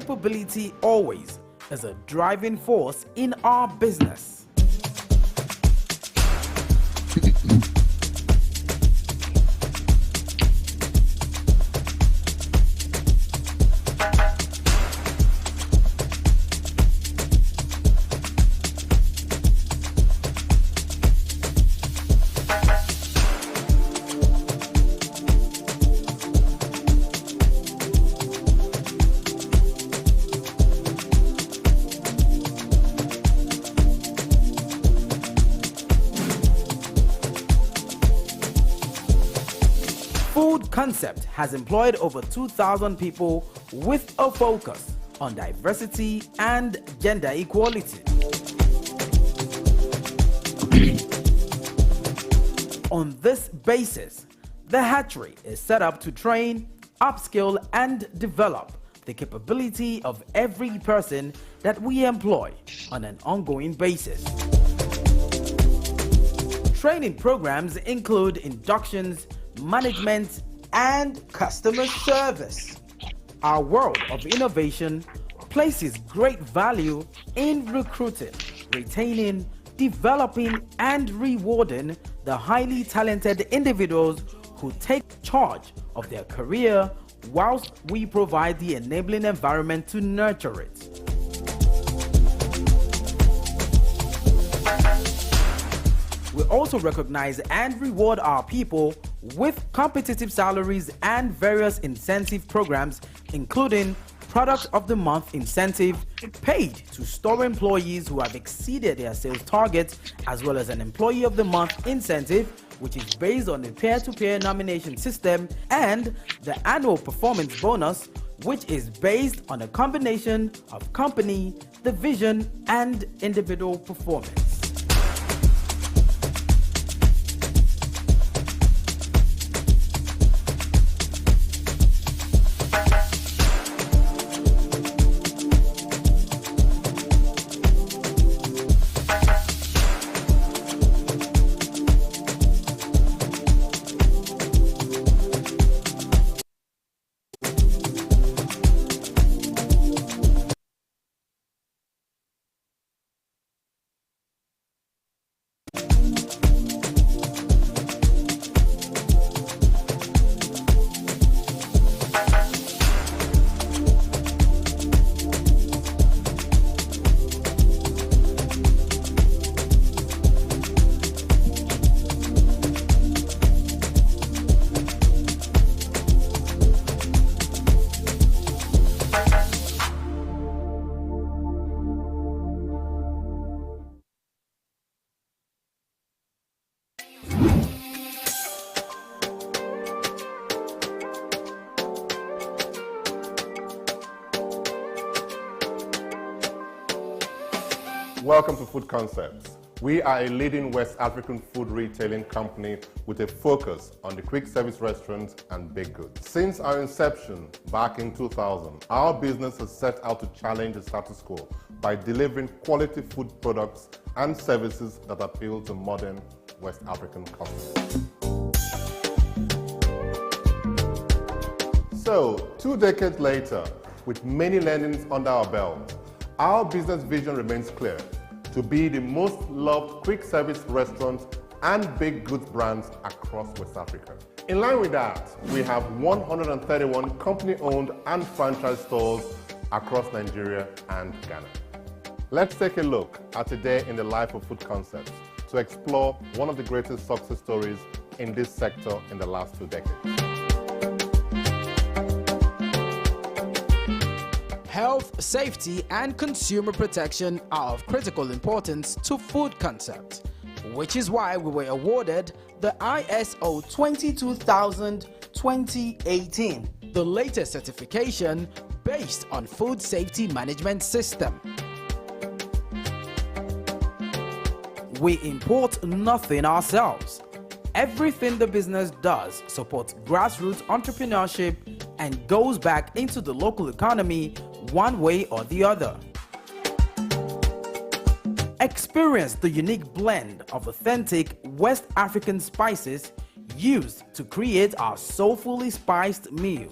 capability always is a driving force in our business. Food Concept has employed over 2,000 people with a focus on diversity and gender equality. On this basis, the hatchery is set up to train, upskill, and develop the capability of every person that we employ on an ongoing basis. Training programs include inductions, management, and customer service. Our world of innovation places great value in recruiting, retaining, developing, and rewarding the highly talented individuals who take charge of their career, whilst we provide the enabling environment to nurture it. We also recognize and reward our people with competitive salaries and various incentive programs, including Product of the Month incentive paid to store employees who have exceeded their sales targets, as well as an Employee of the Month incentive, which is based on a peer-to-peer nomination system, and the annual performance bonus, which is based on a combination of company, division, and individual performance. Welcome to Food Concepts. We are a leading West African food retailing company with a focus on the quick service restaurants and baked goods. Since our inception back in 2000, our business has set out to challenge the status quo by delivering quality food products and services that appeal to modern West African customers. So, 2 decades later, with many learnings under our belt, our business vision remains clear: to be the most loved quick service restaurants and baked goods brands across West Africa. In line with that, we have 131 company-owned and franchise stores across Nigeria and Ghana. Let's take a look at a day in the life of Food Concepts to explore one of the greatest success stories in this sector in the last 2 decades. Health, safety, and consumer protection are of critical importance to Food Concept, which is why we were awarded the ISO 22000-2018, the latest certification based on food safety management system. We import nothing ourselves. Everything the business does supports grassroots entrepreneurship and goes back into the local economy one way or the other. Experience the unique blend of authentic West African spices used to create our soulfully spiced meals.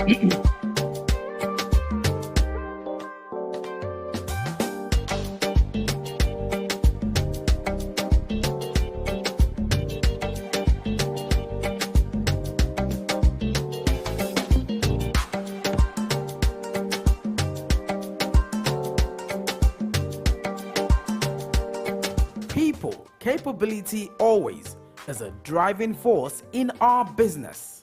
People capability always is a driving force in our business.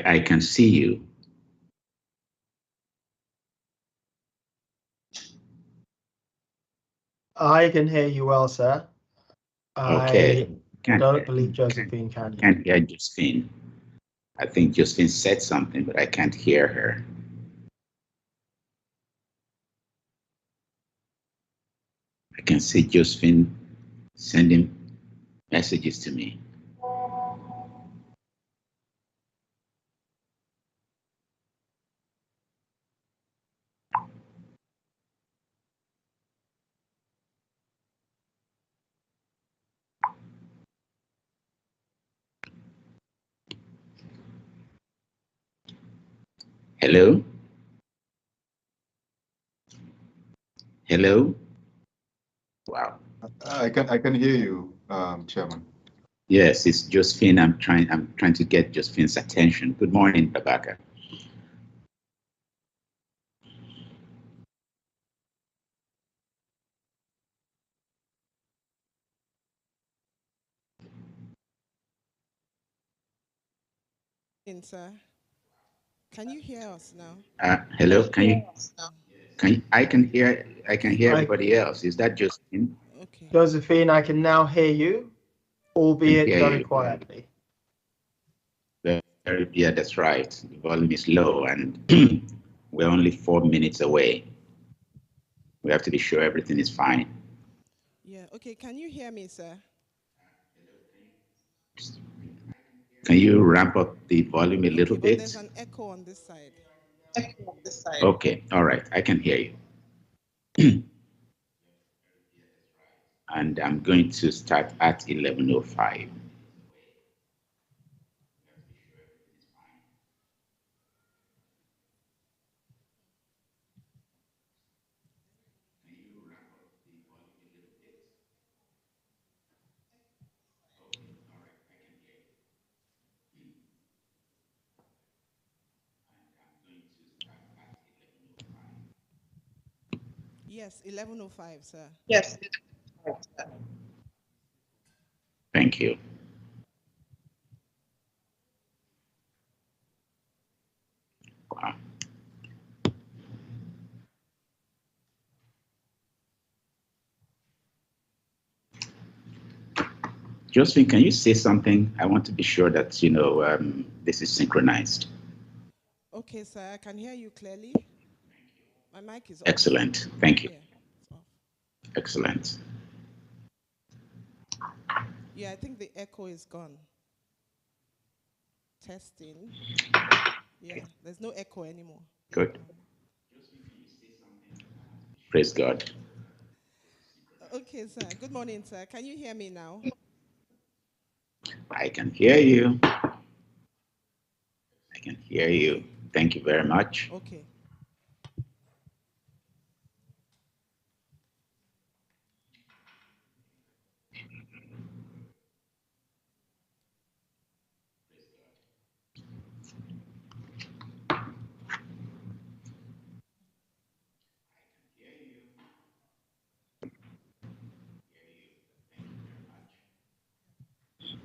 I can see you. I can hear you well, sir. Okay. I don't believe Josephine can hear. Can't hear Josephine. I think Josephine said something, but I can't hear her. I can see Josephine sending messages to me. Hello? Hello? Wow. I can hear you, Chairman. Yes, it's Josephine. I'm trying to get Josephine's attention. Good morning, Babaka. Sir, can you hear us now? Hello, I can hear everybody else. Is that Josephine? Okay. Josephine, I can now hear you, albeit hear very you. quietly. Yeah, that's right. The volume is low and we're only 4 minutes away. We have to be sure everything is fine. Yeah, okay. Can you hear me, sir? Can you ramp up the volume a little But bit? there's an echo on this side. Okay, all right. I can hear you. And I'm going to start at 11:05. Yes, 11:05, sir. Yes. Thank you. Wow. Josephine, can you say something? I want to be sure that, this is synchronized. Okay, sir. I can hear you clearly. My mic is off. Excellent. Thank you. Yeah, it's off. Excellent. Yeah, I think the echo is gone. Testing. Yeah, there's no echo anymore. Good. Praise God. Okay, sir. Good morning, sir. Can you hear me now? I can hear you. I can hear you. Thank you very much. Okay.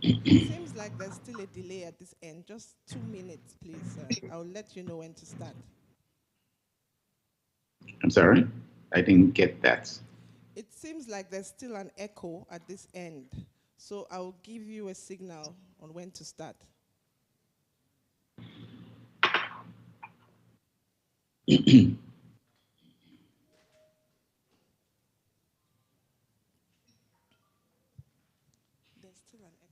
It seems like there's still a delay at this end. Just 2 minutes, please, sir. I'll let you know when to start. I'm sorry? I didn't get that. seems like there's still an echo at this end. So I'll give you a signal on when to start. There's still an echo.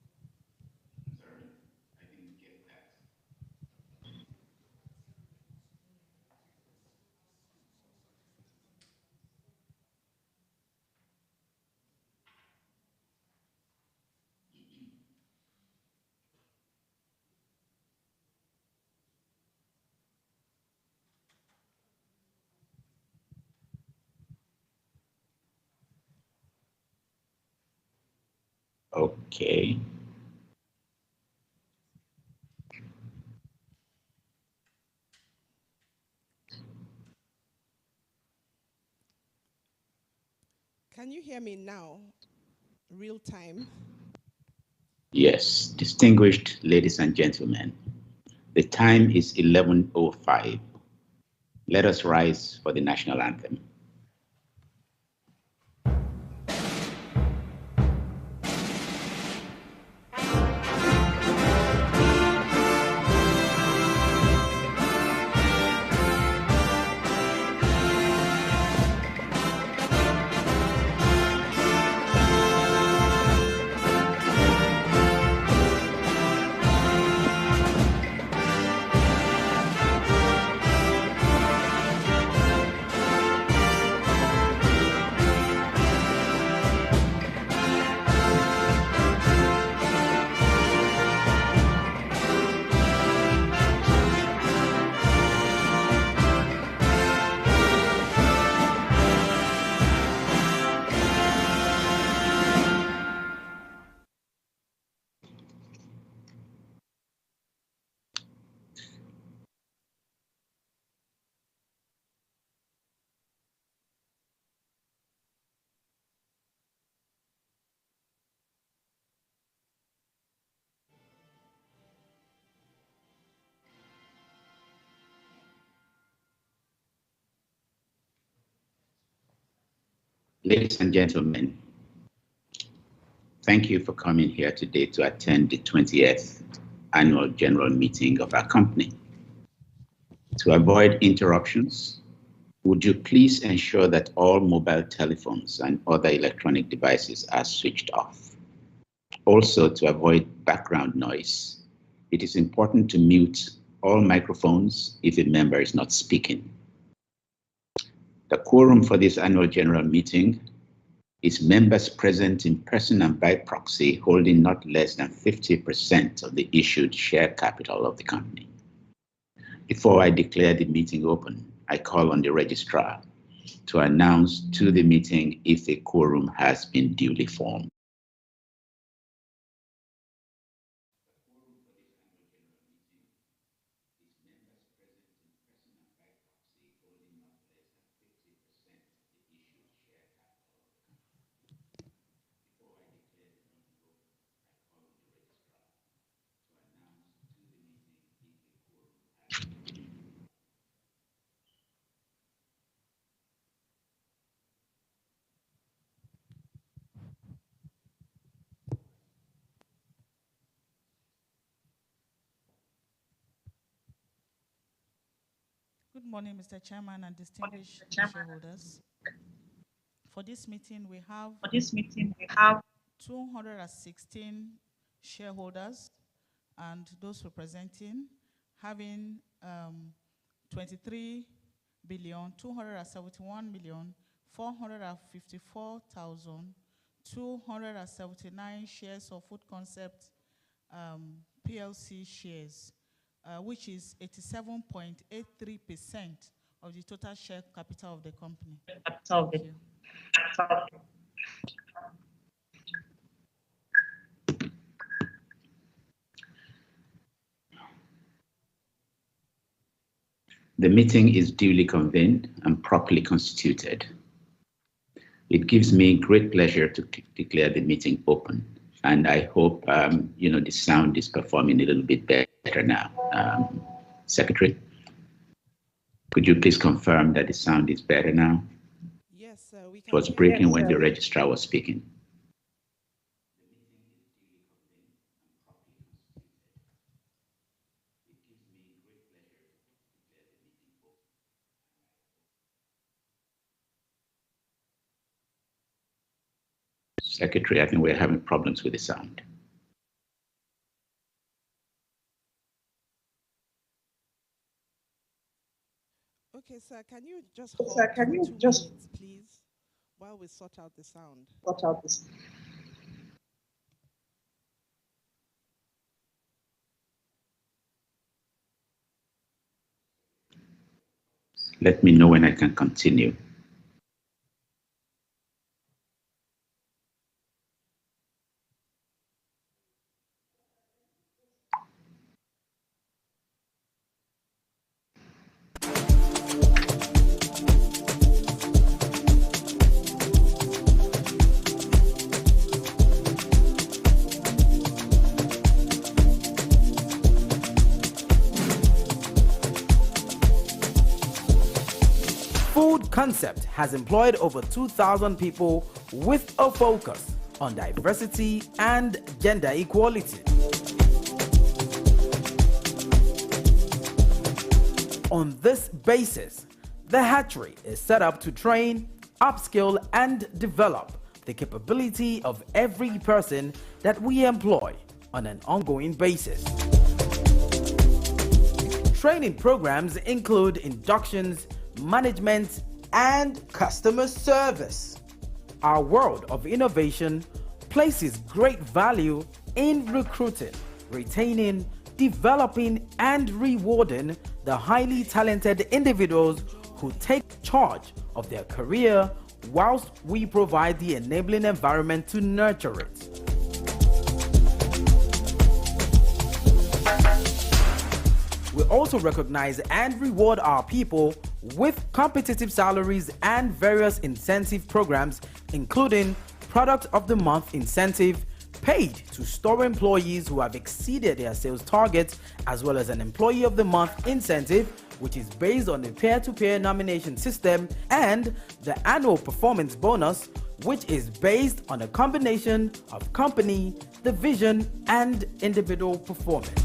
Okay. Can you hear me now? Real time? Yes, distinguished ladies and gentlemen, the time is 11:05. Let us rise for the national anthem. Ladies and gentlemen, thank you for coming here today to attend the 20th annual general meeting of our company. To avoid interruptions, would you please ensure that all mobile telephones and other electronic devices are switched off? Also, to avoid background noise, it is important to mute all microphones if a member is not speaking. The quorum for this annual general meeting is members present in person and by proxy holding not less than 50% of the issued share capital of the company. Before I declare the meeting open, I call on the registrar to announce to the meeting if a quorum has been duly formed. Good morning, Mr. Chairman and distinguished shareholders. For this meeting, we have 216 shareholders and those representing having 23,271,454,279 shares of Food Concept PLC shares, which is 87.83% of the total share capital of the company. Thank you. The meeting is duly convened and properly constituted. It gives me great pleasure to declare the meeting open, and I hope the sound is performing a little bit better now. Secretary, could you please confirm that the sound is better now? Yes, Yes, sir, we It can was hear you. breaking when the registrar was speaking. Secretary, I think we're having problems with the sound. Okay, sir, can you just hold for 2 minutes, please, while we sort out the sound? Let me know when I can continue. Food Concept has employed over 2,000 people with a focus on diversity and gender equality. On this basis, the hatchery is set up to train, upskill, and develop the capability of every person that we employ on an ongoing basis. Training programs include inductions, management, and customer service. Our world of innovation places great value in recruiting, retaining, developing, and rewarding the highly talented individuals who take charge of their career whilst we provide the enabling environment to nurture it. We also recognize and reward our people with competitive salaries and various incentive programs, including Product of the Month incentive, paid to store employees who have exceeded their sales targets, as well as an Employee of the Month incentive, which is based on a peer-to-peer nomination system, and the annual performance bonus, which is based on a combination of company, division, and individual performance.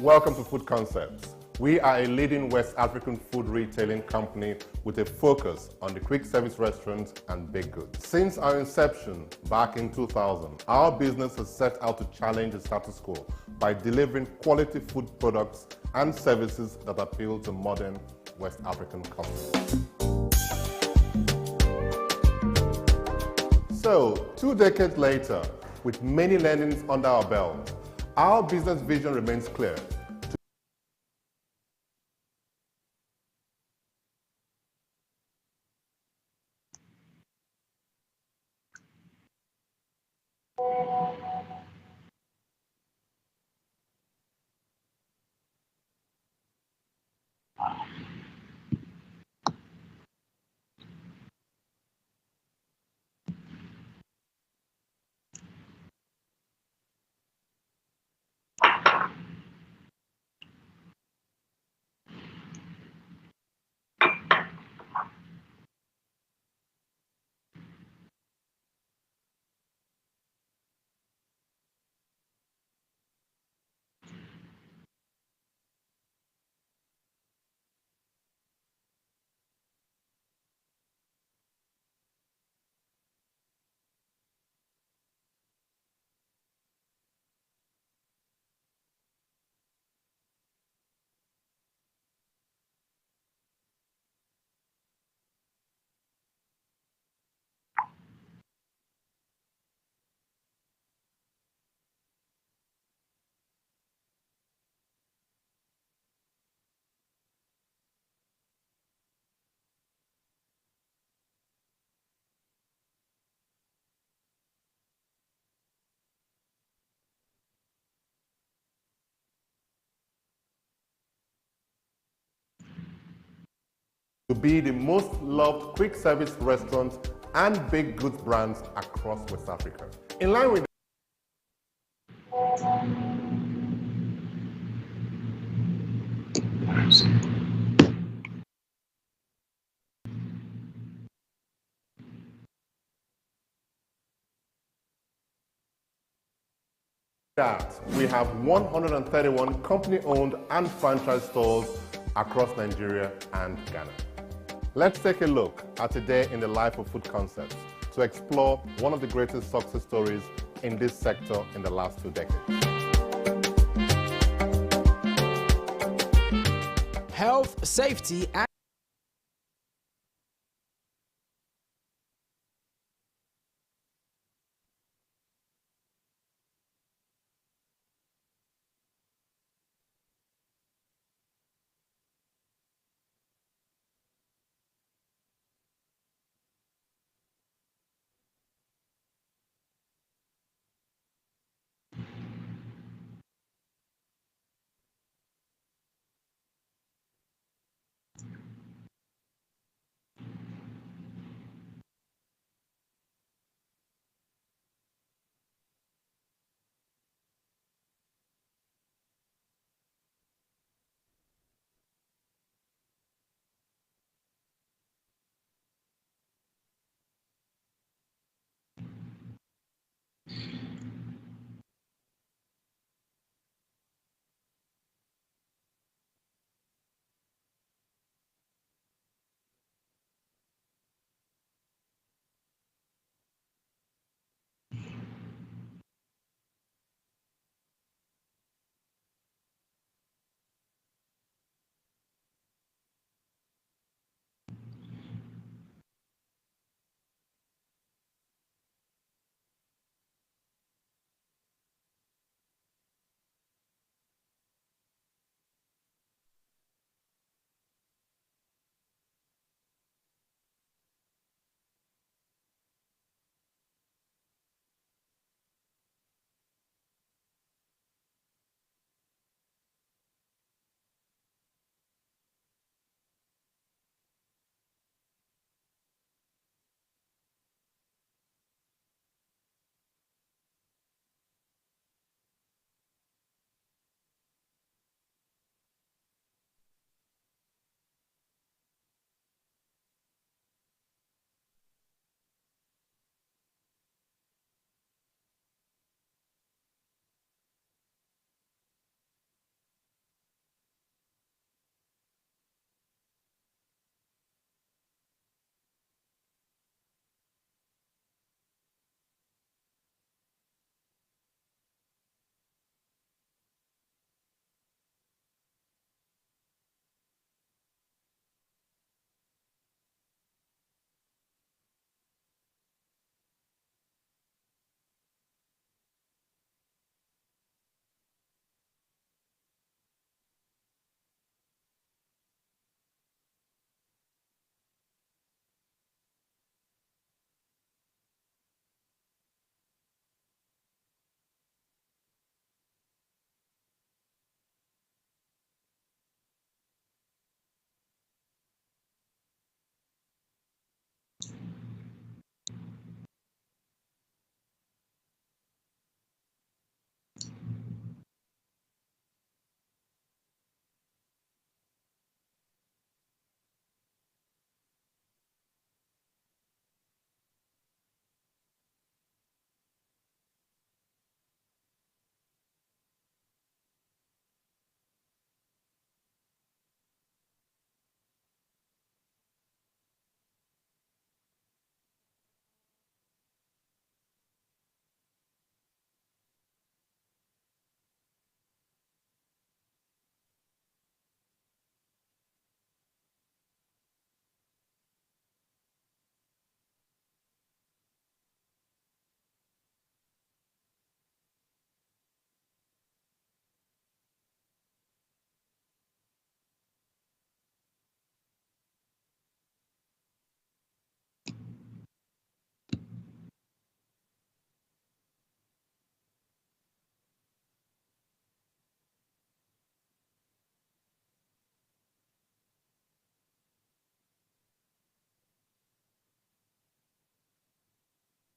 Welcome to Food Concepts. We are a leading West African food retailing company with a focus on the quick service restaurants and baked goods. Since our inception back in 2000, our business has set out to challenge the status quo by delivering quality food products and services that appeal to modern West African customers. So, 2 decades later, with many learnings under our belt, our business vision remains clear. To be the most loved quick service restaurant and baked goods brands across West Africa. In line with that, we have 131 company-owned and franchise stores across Nigeria and Ghana. Let's take a look at a day in the life of food concepts to explore one of the greatest success stories in this sector in the last 2 decades. Health, safety, and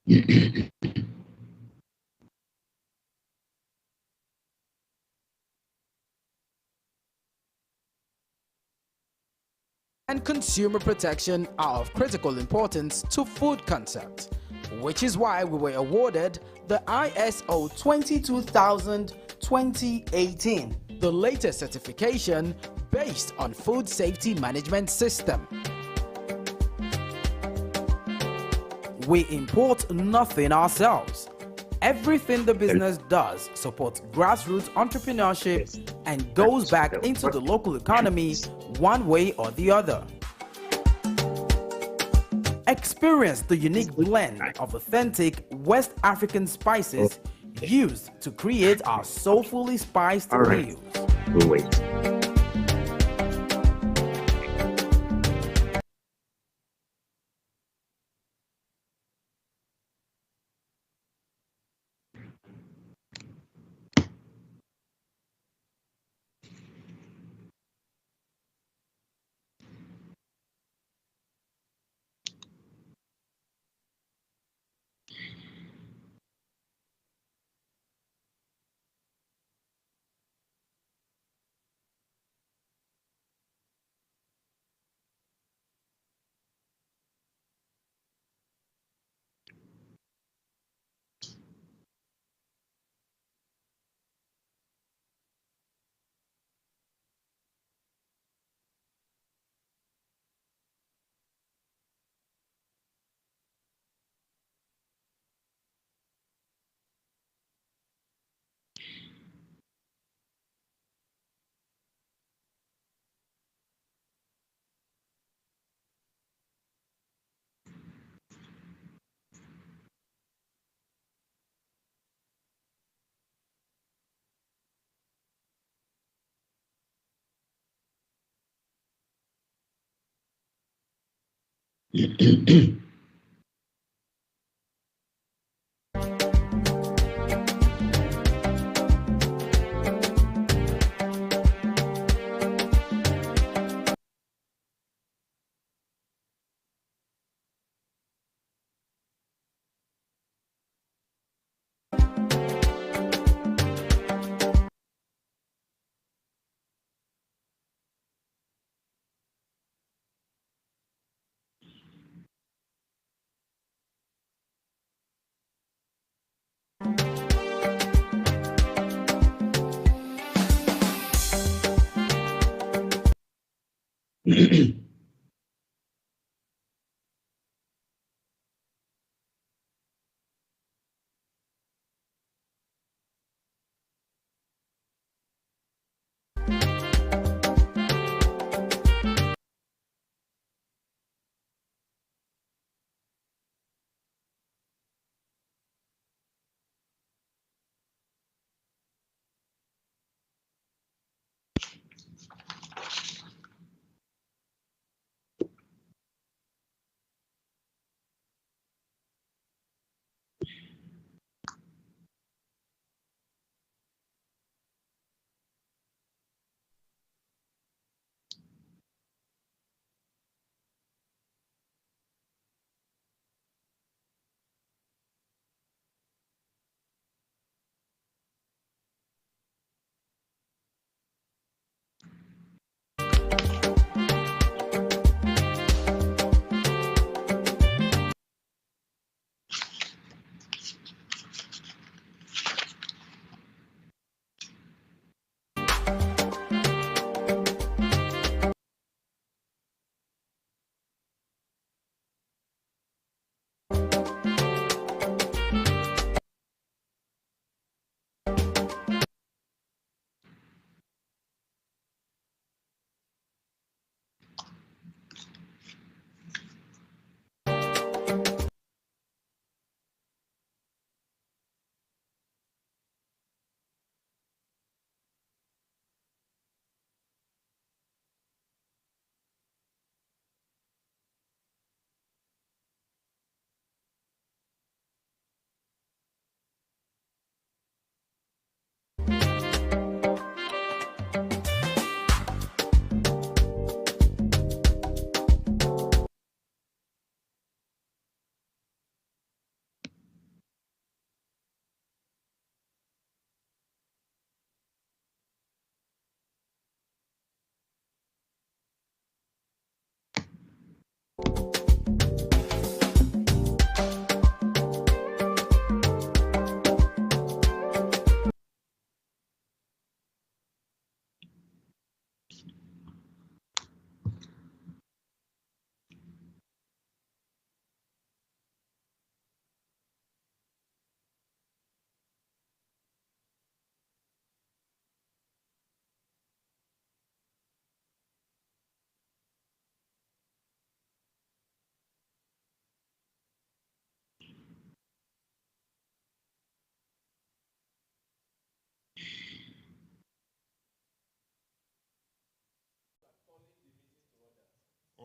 And consumer protection are of critical importance to food concept, which is why we were awarded the ISO 22000-2018, the latest certification based on food safety management system. We import nothing ourselves. Everything the business does supports grassroots entrepreneurship and goes back into the local economy one way or the other. Experience the unique blend of authentic West African spices used to create our soulfully spiced meals. We'll wait.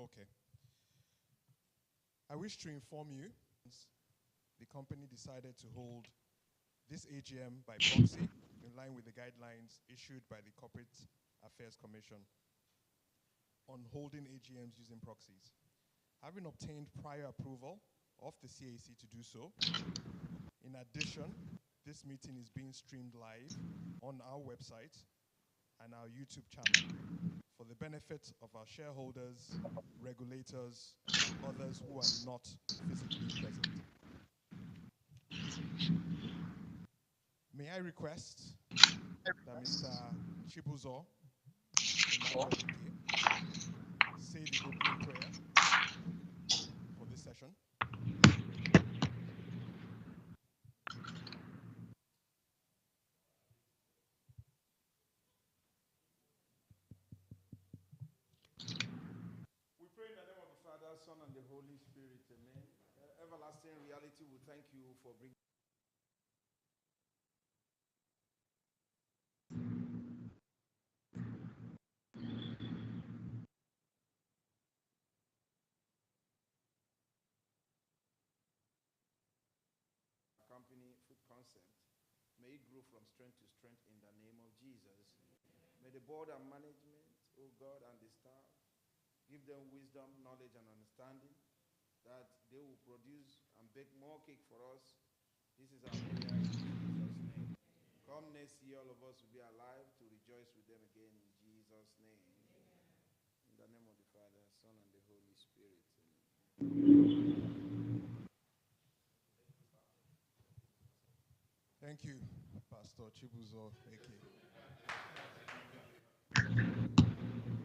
Okay. I wish to inform you, the company decided to hold this AGM by proxy in line with the guidelines issued by the Corporate Affairs Commission on holding AGMs using proxies. Having obtained prior approval of the CAC to do so, in addition, this meeting is being streamed live on our website and our YouTube channel for the benefit of our shareholders, regulators, and others who are not physically present. May I request that Mr. Chibuzo say the opening prayer for this session. We pray in the name of the Father, Son, and the Holy Spirit. Amen. Everlasting reality, we thank you for bringing company food concept. May it grow from strength to strength in the name of Jesus. May the board and management, oh God, and the staff give them wisdom, knowledge, and understanding that they will produce and bake more cake for us. This is our prayer in Jesus' name. Come next year, all of us will be alive to rejoice with them again in Jesus' name. In the name of the Father, Son, and the Holy Spirit. Amen. Thank you, Pastor Chibuzo Eke.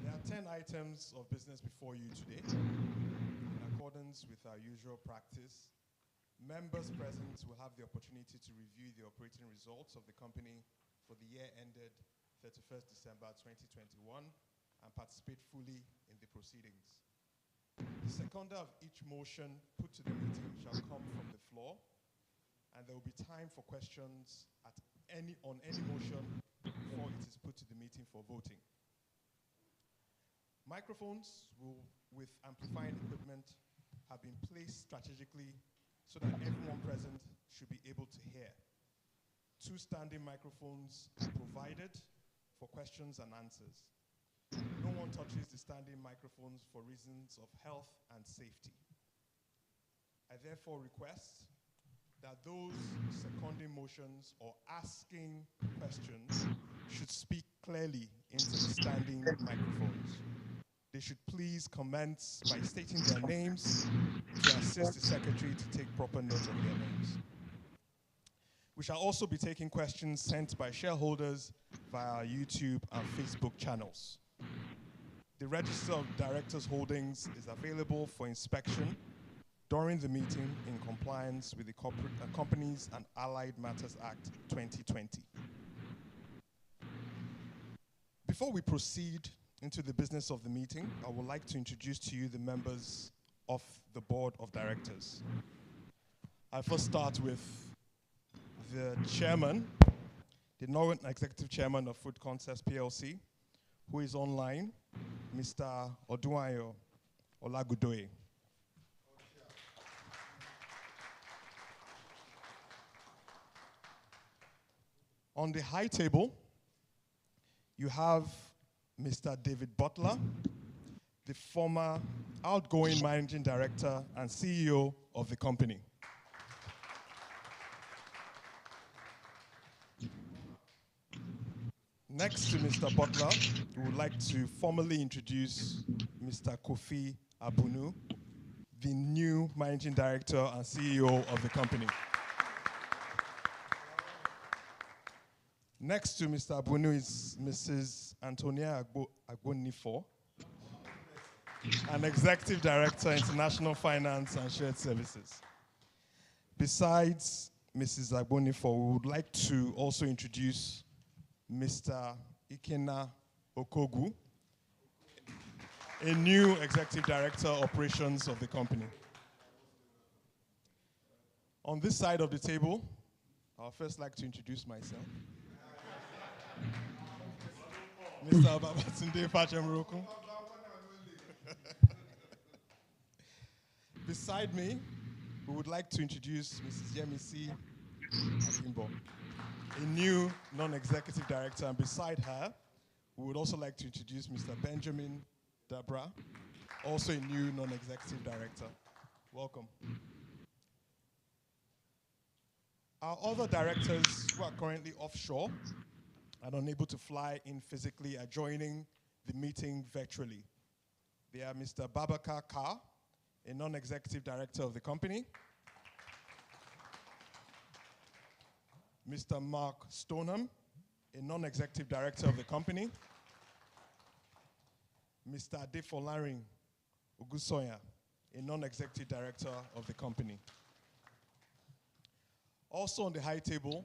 There are 10 items of business before you today. In accordance with our usual practice, members present will have the opportunity to review the operating results of the company for the year ended 31st December 2021 and participate fully in the proceedings. The seconder of each motion put to the meeting shall come from the floor, and there will be time for questions on any motion before it is put to the meeting for voting. Microphones with amplifying equipment have been placed strategically so that everyone present should be able to hear. 2 standing microphones are provided for questions and answers. No one touches the standing microphones for reasons of health and safety. I therefore request that those seconding motions or asking questions should speak clearly into the standing microphones. They should please commence by stating their names to assist the secretary to take proper note of their names. We shall also be taking questions sent by shareholders via our YouTube and Facebook channels. The Register of Directors Holdings is available for inspection during the meeting in compliance with the Companies and Allied Matters Act 2020. Before we proceed into the business of the meeting, I would like to introduce to you the members of the Board of Directors. I first start with the Chairman, the Non-Executive Chairman of Food Concepts PLC, who is online, Mr. Odunayo Olagudoye. On the high table, you have Mr. David Butler, the former outgoing Managing Director and CEO of the company. Next to Mr. Butler, we would like to formally introduce Mr. Kofi Abunu, the new Managing Director and CEO of the company. Next to Mr. Abunu is Mrs. Antonia Agbonifo, an Executive Director, International Finance and Shared Services. Besides Mrs. Agbonifo, we would like to also introduce Mr. Ikena Okogu, a new Executive Director, Operations of the company. On this side of the table, I'll first like to introduce myself. Mr. Babatunde Fachemurokun. Beside me, we would like to introduce Mrs. Yemisi Akimbo, a new non-executive director. And beside her, we would also like to introduce Mr. Benjamin Dabra, also a new non-executive director. Welcome. Our other directors who are currently offshore and unable to fly in physically are joining the meeting virtually. They are Mr. Babakar Kar, a non-executive director of the company, Mr. Mark Stoneham, a non-executive director of the company, Mr. Adefolarin Ogusoya, a non-executive director of the company. Also on the high table,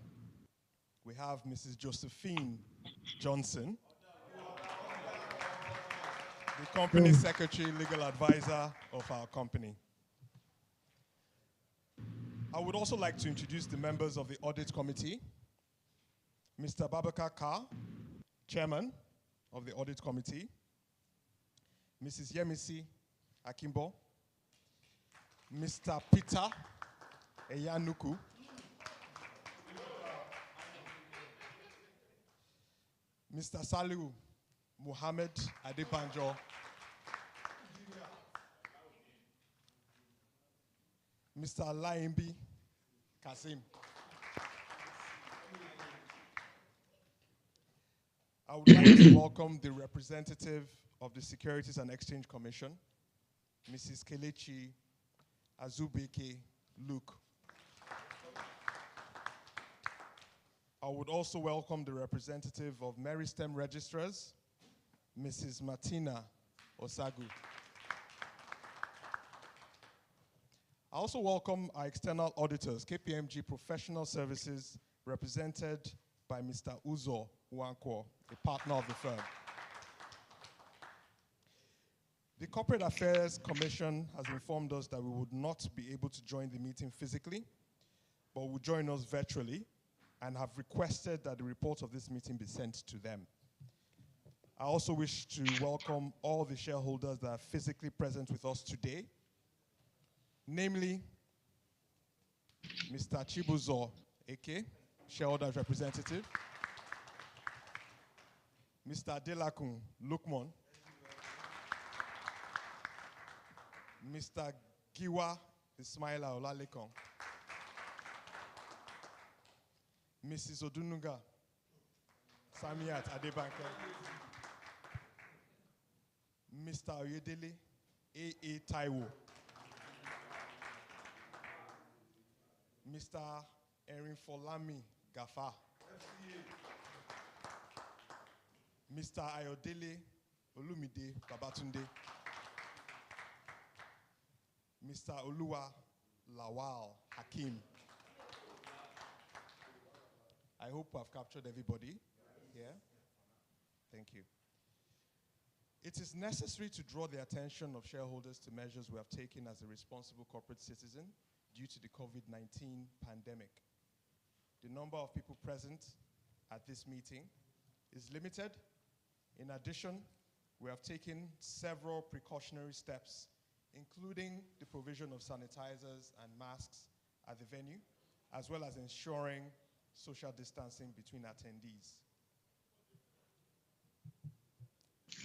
we have Mrs. Josephine Johnson, the company secretary, legal advisor of our company. I would also like to introduce the members of the audit committee. Mr. Babakar Kar, chairman of the audit committee. Mrs. Yemisi Akimbo. Mr. Peter Eyanuku. Mr. Saliu Muhammad Adebanjo. Mr. Laimbi Kasim. I would like to welcome the representative of the Securities and Exchange Commission, Mrs. Kelechi Azubeke Luke. I would also welcome the representative of Meristem Registrars, Mrs. Martina Osagu. I also welcome our external auditors, KPMG Professional Services, represented by Mr. Uzo Uwankwo, a partner of the firm. The Corporate Affairs Commission has informed us that we would not be able to join the meeting physically, but will join us virtually, and have requested that the report of this meeting be sent to them. I also wish to welcome all the shareholders that are physically present with us today, namely Mr. Chibuzo Eke, shareholders representative, Mr. Adelakun Lukman, Mr. Giwa Ismaila Olalekan, Mrs. Odunuga Samiat Adebanke, Mr. Oyedele A.A. Taiwo, Mr. Erinfolami Gafa, Mr. Ayodele Olumide Babatunde, Mr. Oluwa Lawal Hakim. I hope I've captured everybody here. Thank you. It is necessary to draw the attention of shareholders to measures we have taken as a responsible corporate citizen due to the COVID-19 pandemic. The number of people present at this meeting is limited. In addition, we have taken several precautionary steps, including the provision of sanitizers and masks at the venue, as well as ensuring social distancing between attendees.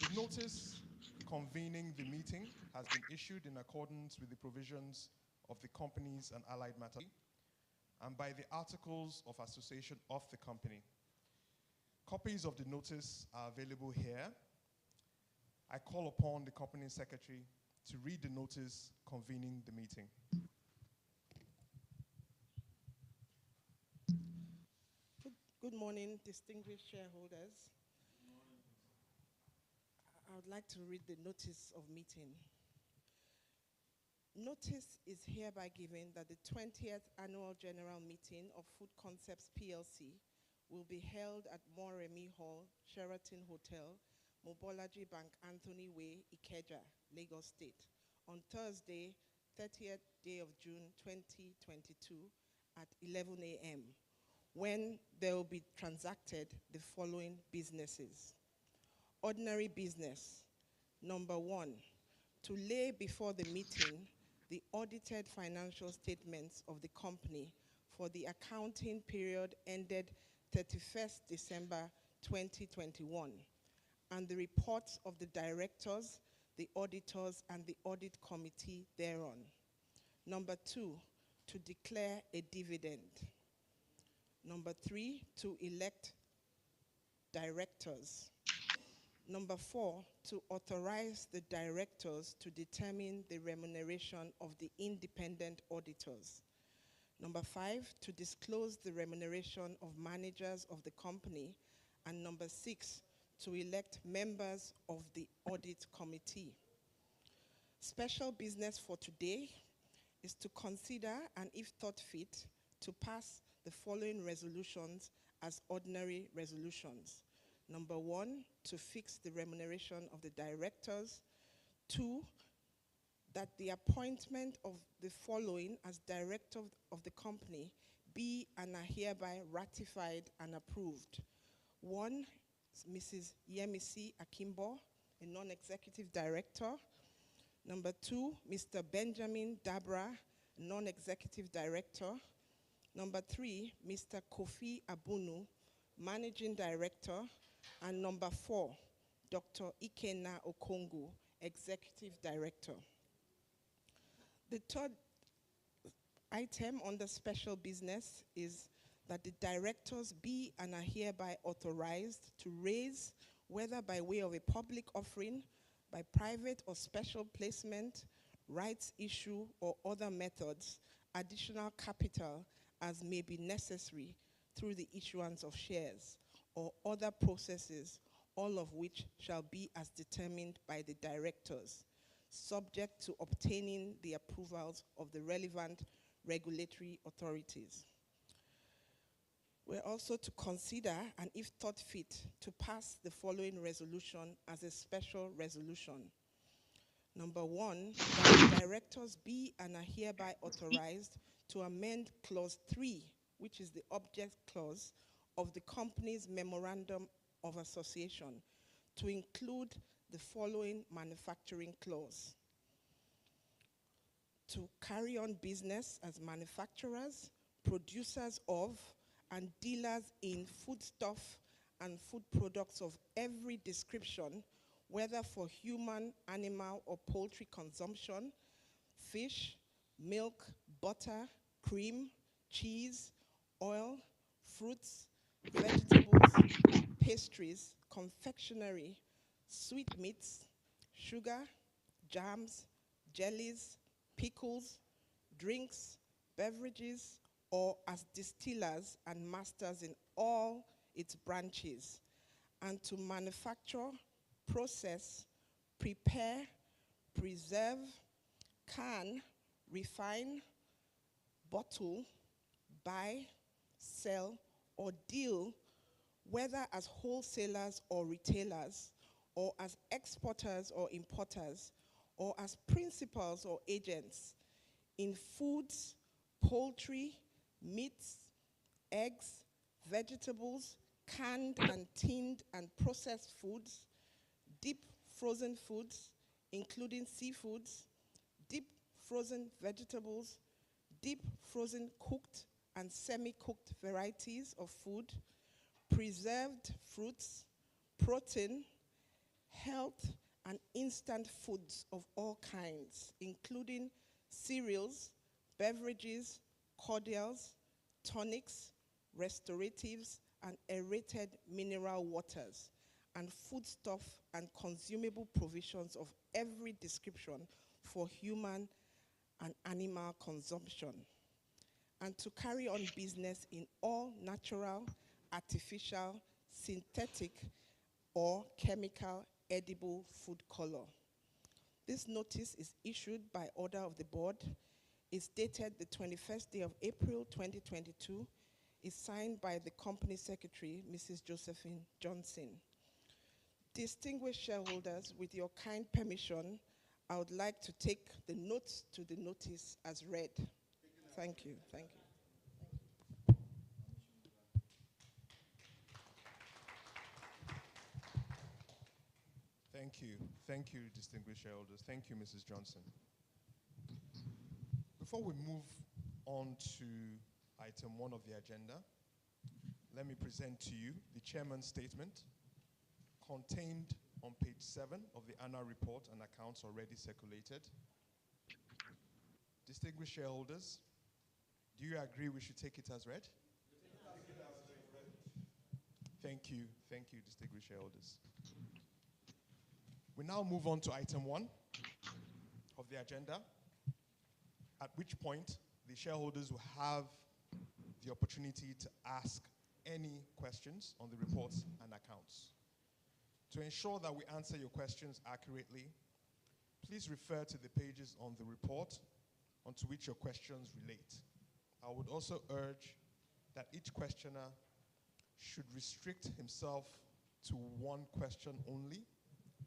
The notice convening the meeting has been issued in accordance with the provisions of the Companies and Allied Matters and by the Articles of Association of the company. Copies of the notice are available here. I call upon the company secretary to read the notice convening the meeting. Good morning, distinguished shareholders. I would like to read the notice of meeting. Notice is hereby given that the 20th Annual General Meeting of Food Concepts PLC will be held at Moremi Hall, Sheraton Hotel, Mobolaji Bank, Anthony Way, Ikeja, Lagos State, on Thursday, 30th day of June 2022 at 11 a.m., when there will be transacted the following businesses. Ordinary business. Number 1, to lay before the meeting the audited financial statements of the company for the accounting period ended 31st December 2021, and the reports of the directors, the auditors, and the audit committee thereon. Number 2, to declare a dividend. Number 3, to elect directors. Number 4, to authorize the directors to determine the remuneration of the independent auditors. Number 5, to disclose the remuneration of managers of the company. And number 6, to elect members of the audit committee. Special business for today is to consider and, if thought fit, to pass the following resolutions as ordinary resolutions. Number 1, to fix the remuneration of the directors. 2, that the appointment of the following as director of the company be and are hereby ratified and approved. 1, Mrs. Yemisi Akimbo, a non-executive director. Number 2, Mr. Benjamin Dabra, non-executive director. Number 3, Mr. Kofi Abunu, managing director. And number 4, Dr. Ikena Okongu, executive director. The third item under special business is that the directors be and are hereby authorized to raise, whether by way of a public offering, by private or special placement, rights issue, or other methods, additional capital as may be necessary through the issuance of shares or other processes, all of which shall be as determined by the directors, subject to obtaining the approvals of the relevant regulatory authorities. We're also to consider, and if thought fit, to pass the following resolution as a special resolution. Number 1, that the directors be and are hereby authorized to amend clause 3, which is the object clause of the company's memorandum of association, to include the following manufacturing clause: to carry on business as manufacturers, producers of, and dealers in foodstuff and food products of every description, whether for human, animal, or poultry consumption, fish, milk, butter, cream, cheese, oil, fruits, vegetables, pastries, confectionery, sweetmeats, sugar, jams, jellies, pickles, drinks, beverages, or as distillers and masters in all its branches, and to manufacture, process, prepare, preserve, can, refine, bottle, buy, sell, or deal, whether as wholesalers or retailers, or as exporters or importers, or as principals or agents in foods, poultry, meats, eggs, vegetables, canned and tinned and processed foods, deep frozen foods, including seafoods, deep frozen vegetables, deep frozen cooked and semi-cooked varieties of food, preserved fruits, protein, health, and instant foods of all kinds, including cereals, beverages, cordials, tonics, restoratives, and aerated mineral waters, and foodstuff and consumable provisions of every description for human and animal consumption, and to carry on business in all natural, artificial, synthetic, or chemical edible food color. This notice is issued by order of the board, is dated the 21st day of April 2022, is signed by the company secretary, Mrs. Josephine Johnson. Distinguished shareholders, with your kind permission, I would like to take the notes to the notice as read. Thank you, thank you. Thank you, distinguished shareholders. Thank you, Mrs. Johnson. Before we move on to item 1 of the agenda, let me present to you the chairman's statement contained on page 7 of the annual report and accounts already circulated. Distinguished shareholders, do you agree we should take it as read? Thank you, distinguished shareholders. We now move on to item 1 of the agenda, at which point the shareholders will have the opportunity to ask any questions on the reports and accounts. To ensure that we answer your questions accurately, please refer to the pages on the report onto which your questions relate. I would also urge that each questioner should restrict himself to one question only,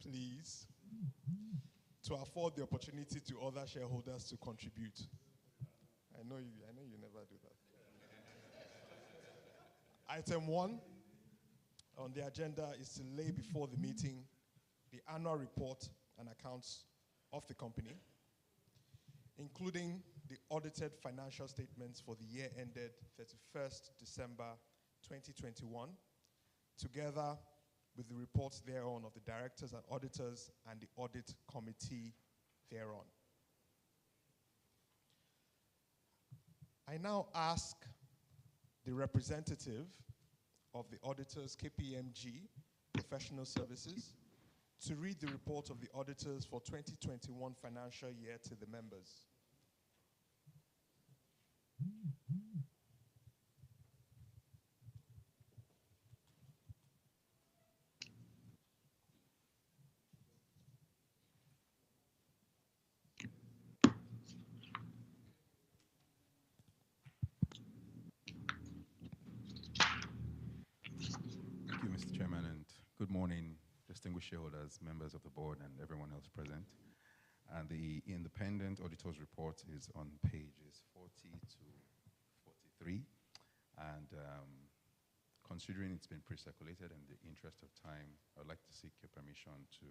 please, to afford the opportunity to other shareholders to contribute. I know you never do that. Item 1 on the agenda is to lay before the meeting the annual report and accounts of the company, including the audited financial statements for the year ended 31st December 2021, together with the reports thereon of the directors and auditors and the audit committee thereon. I now ask the representative of the auditors, KPMG Professional Services, to read the report of the auditors for 2021 financial year to the members. Thank you, Mr. Chairman, and good morning, distinguished shareholders, members of the board, and everyone else present. And the independent auditor's report is on pages 40 to 43. And considering it's been pre-circulated in the interest of time, I'd like to seek your permission to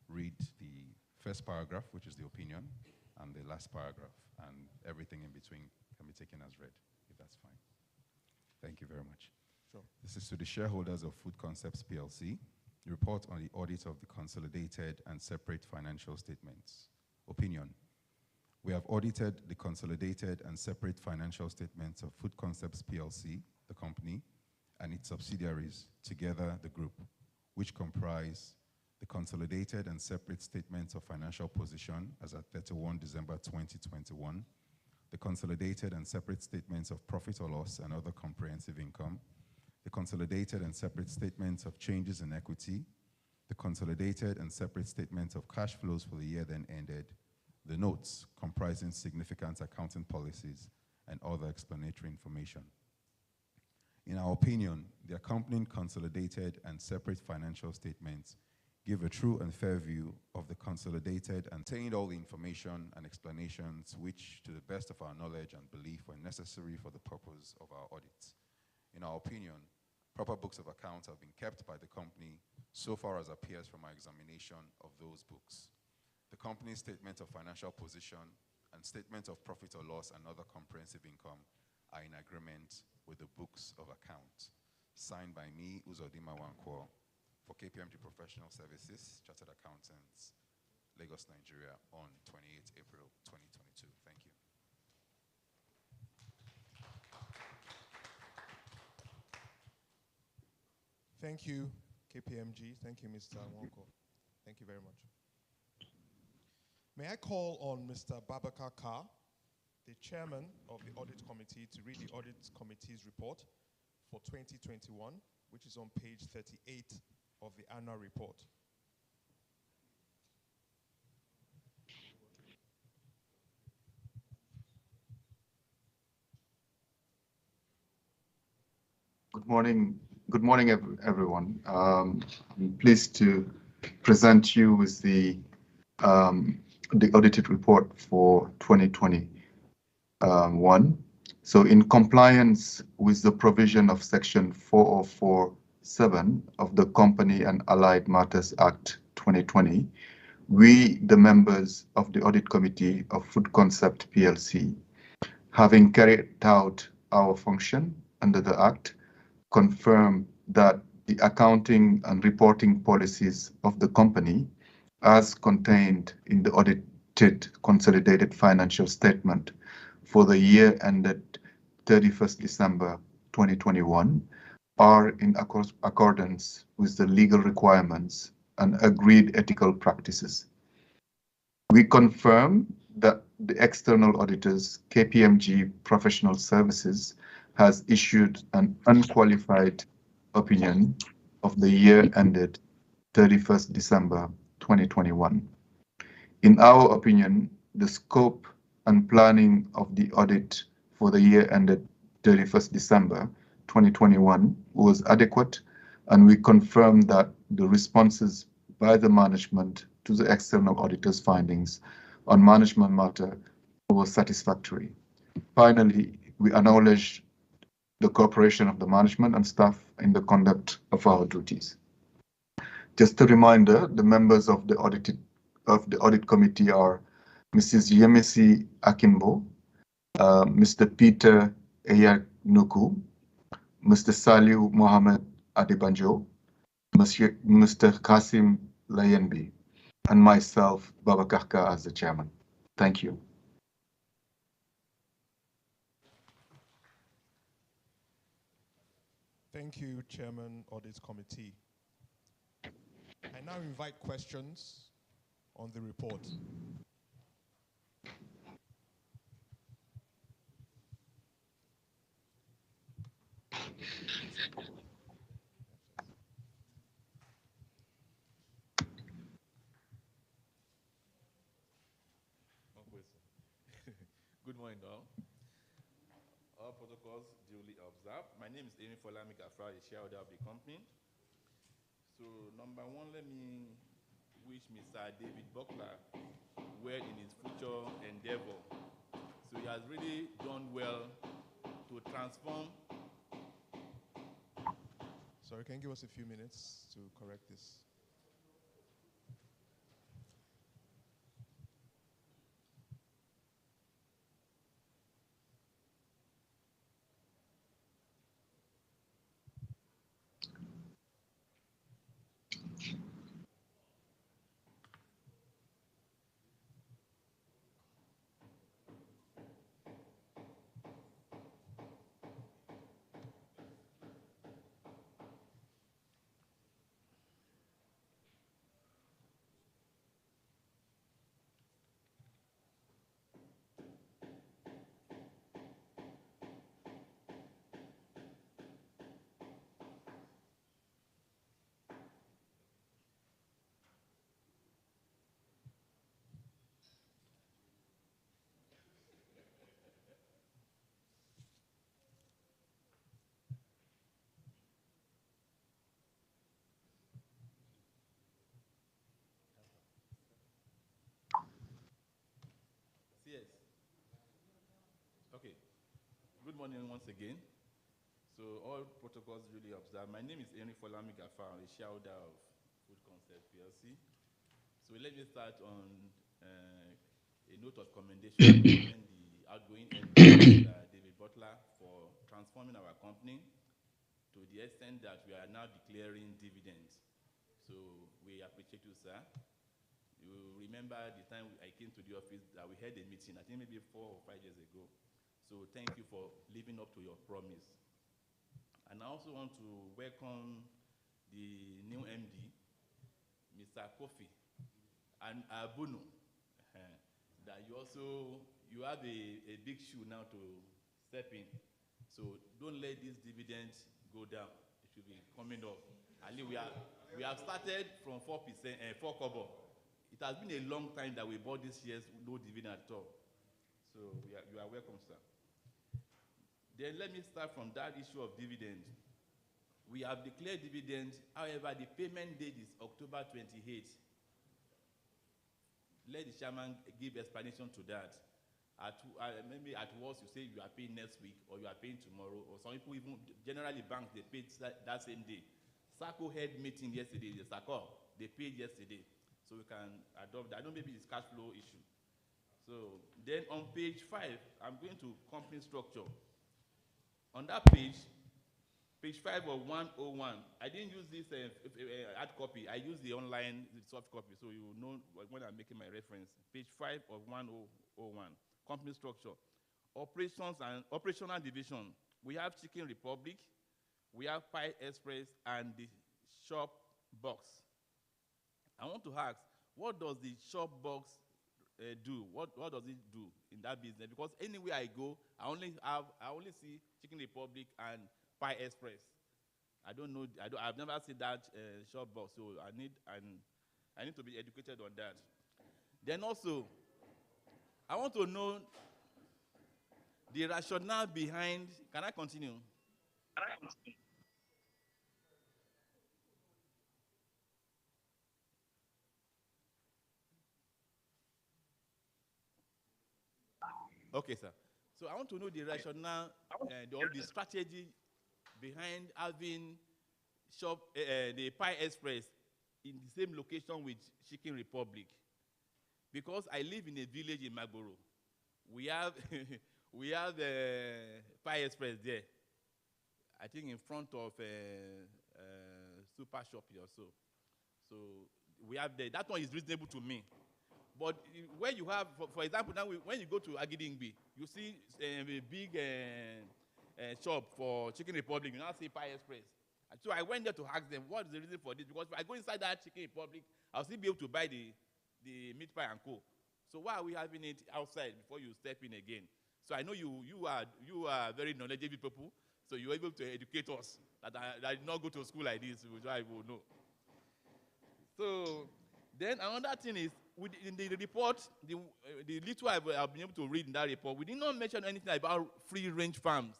read the first paragraph, which is the opinion, and the last paragraph, and everything in between can be taken as read, if that's fine. Thank you very much. Sure. This is to the shareholders of Food Concepts PLC. Report on the audit of the consolidated and separate financial statements. Opinion. We have audited the consolidated and separate financial statements of Food Concepts PLC, the company, and its subsidiaries, together the group, which comprise the consolidated and separate statements of financial position as at 31 December 2021, the consolidated and separate statements of profit or loss and other comprehensive income, the consolidated and separate statements of changes in equity, the consolidated and separate statements of cash flows for the year then ended, the notes comprising significant accounting policies, and other explanatory information. In our opinion, the accompanying consolidated and separate financial statements give a true and fair view of the consolidated and contain all the information and explanations which, to the best of our knowledge and belief, were necessary for the purpose of our audit. In our opinion, proper books of accounts have been kept by the company so far as appears from our examination of those books. The company's statement of financial position and statement of profit or loss and other comprehensive income are in agreement with the books of accounts. Signed by me, Uzodima Wankwo, for KPMG Professional Services, Chartered Accountants, Lagos, Nigeria, on 28 April 2022. Thank you. Thank you, KPMG. Thank you, Mr. Wonko. Thank you very much. May I call on Mr. Babakar Kar, the chairman of the audit committee, to read the audit committee's report for 2021, which is on page 38 of the annual report. Good morning, everyone. I'm pleased to present you with the audited report for 2021. So in compliance with the provision of Section 4047 of the Company and Allied Matters Act 2020, we, the members of the Audit Committee of Food Concept PLC, having carried out our function under the Act, confirm that the accounting and reporting policies of the company, as contained in the audited consolidated financial statement for the year ended 31st December 2021, are in accordance with the legal requirements and agreed ethical practices. We confirm that the external auditors, KPMG Professional Services, has issued an unqualified opinion of the year ended 31st December 2021. In our opinion, the scope and planning of the audit for the year ended 31st December 2021 was adequate, and we confirm that the responses by the management to the external auditor's findings on management matter was satisfactory. Finally, we acknowledge the cooperation of the management and staff in the conduct of our duties. Just a reminder, the members of the audit committee are Mrs. Yemisi Akimbo, Mr. Peter Eyanuku, Mr. Saliu Mohammed Adebanjo, Mr. Kasim Layenbi, and myself, Baba Kahka, as the chairman. Thank you. Thank you, Chairman, Audit Committee. I now invite questions on the report. Good morning, all. All protocols duly observed. My name is Amy Folami Gafra, the shareholder of the company. So, number one, let me wish Mr. David Buckler well in his future endeavor. So, he has really done well to transform. Sorry, can you give us a few minutes to correct this? Yes. Okay. Good morning once again. So all protocols duly observed. My name is Henry Folami Gafar, a shareholder of Food Concept PLC. So let me start on a note of commendation given the outgoing MD, David Butler, for transforming our company to the extent that we are now declaring dividends. So we appreciate you, sir. You remember the time I came to the office that we had a meeting, I think maybe 4 or 5 years ago. So thank you for living up to your promise. And I also want to welcome the new MD, Mr. Kofi and Abuno, that you have a big shoe now to step in. So don't let these dividends go down. It should be coming up. At least we have started from 4%, 4 kobo. It has been a long time that we bought this year's no dividend at all. So you are welcome, sir. Then let me start from that issue of dividend. We have declared dividend, however, the payment date is October 28th. Let the chairman give explanation to that. Maybe at worst you say you are paying next week or you are paying tomorrow, or some people even, generally banks, they paid that same day. SACCO had meeting yesterday, the SACCO, they paid yesterday. so we can adopt that. I know maybe it's cash flow issue. So then on page 5, I'm going to company structure. On that page 5 of 101, I didn't use this hard copy. I used the online soft copy, so you know when I'm making my reference. Page 5 of 1001, company structure. Operations and operational division. We have Chicken Republic, we have Pie Express, and the shop box. I want to ask, what does the shop box do? What does it do in that business? Because anywhere I go, I only see Chicken Republic and Pie Express. I don't know. I've never seen that shop box, so I need to be educated on that. Then also, I want to know the rationale behind. Can I continue? Okay, sir. So I want to know the rationale, the strategy behind having the Pie Express in the same location with Chicken Republic. Because I live in a village in Magboro. We have Pie Express there. I think in front of Super Shop or so. So we have there. That one is reasonable to me. But when you have, for example, now when you go to Agidingbi, you see a big shop for Chicken Republic. You now see Pie Express. And so I went there to ask them, what is the reason for this? Because if I go inside that Chicken Republic, I'll still be able to buy the meat pie and co. So why are we having it outside before you step in again? So I know you are very knowledgeable people, so you're able to educate us that I did not go to school like this, which I will know. So then another thing is, in the report, the little I've been able to read in that report, we did not mention anything about free-range farms.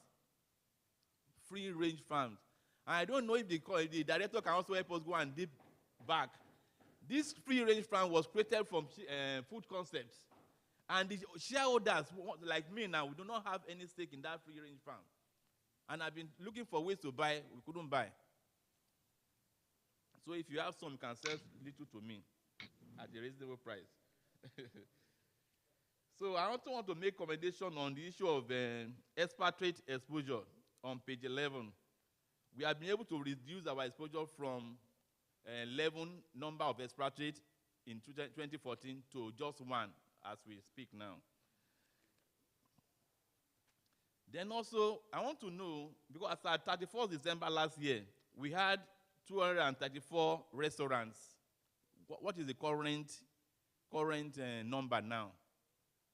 Free-range farms. And I don't know if the director can also help us go and deep back. This free-range farm was created from food concepts. And the shareholders, like me now, we do not have any stake in that free-range farm. And I've been looking for ways to buy, we couldn't buy. So if you have some, you can sell little to me at a reasonable price. So I also want to make commendation on the issue of expatriate exposure on page 11. We have been able to reduce our exposure from 11 number of expatriates in 2014 to just 1 as we speak now. Then also, I want to know, because at 31st December last year, we had 234 restaurants. What is the current number now?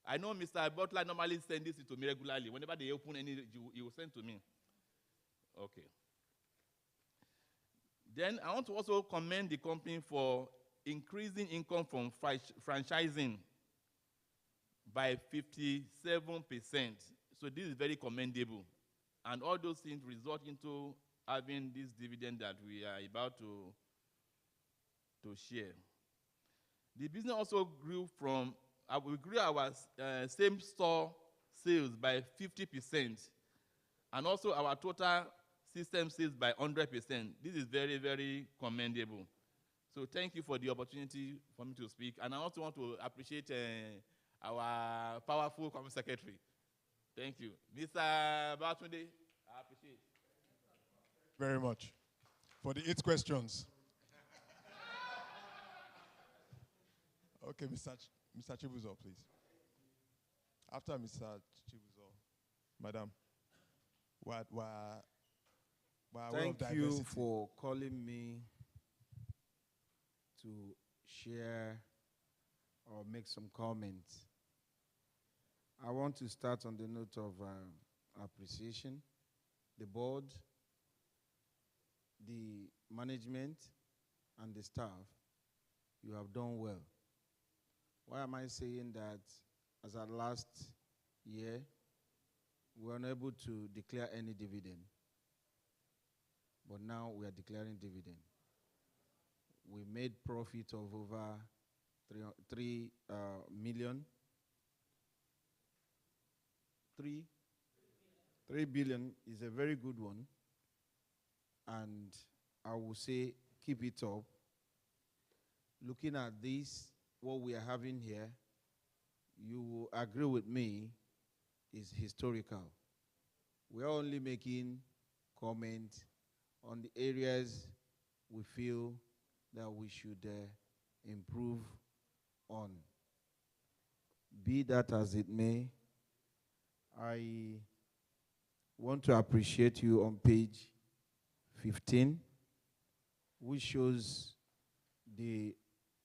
I know Mr. Butler normally sends this to me regularly. Whenever they open any, he will send to me. Okay. Then I want to also commend the company for increasing income from franchising by 57%. So this is very commendable. And all those things result into having this dividend that we are about to share. The business also grew we grew our same store sales by 50%, and also our total system sales by 100%. This is very, very commendable. So thank you for the opportunity for me to speak. And I also want to appreciate our powerful company secretary. Thank you. Mr. Batunde, I appreciate it. Very much. For the 8 questions. Okay, Mr. Chibuzo, please. After Mr. Chibuzo, Madam, thank you for calling me to share or make some comments. I want to start on the note of appreciation. The board, the management, and the staff, you have done well. Why am I saying that? As at last year, we were unable to declare any dividend. But now we are declaring dividend. We made profit of over 3 million. 3 billion is a very good one. And I will say, keep it up. looking at this, what we are having here, you will agree with me, is historical. We are only making comment on the areas we feel that we should improve on. Be that as it may, I want to appreciate you on page 15, which shows the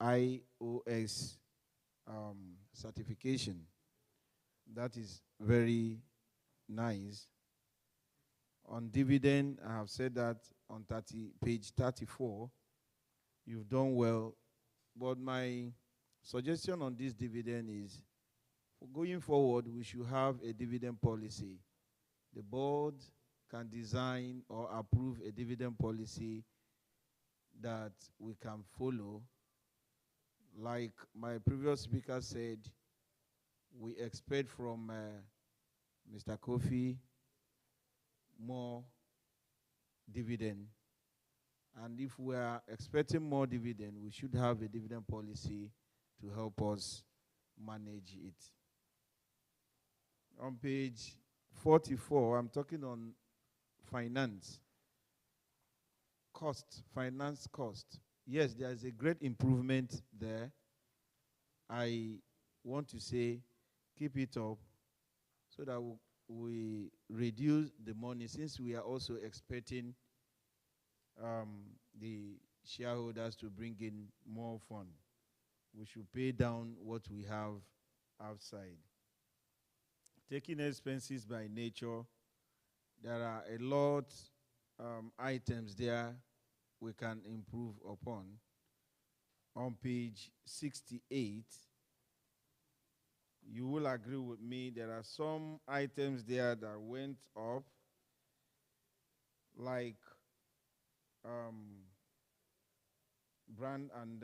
IOS certification. That is very nice. On dividend, I have said that on page 34, you've done well. But my suggestion on this dividend is, going forward, we should have a dividend policy. The board can design or approve a dividend policy that we can follow. Like my previous speaker said, we expect from Mr. Kofi more dividend. And if we are expecting more dividend, we should have a dividend policy to help us manage it. On page 44, I'm talking on finance cost, finance cost. Yes, there is a great improvement there. I want to say, keep it up so that we reduce the money, since we are also expecting the shareholders to bring in more fund. We should pay down what we have outside. Taking expenses by nature, there are a lot items there we can improve upon. On page 68, you will agree with me, there are some items there that went up, like brand and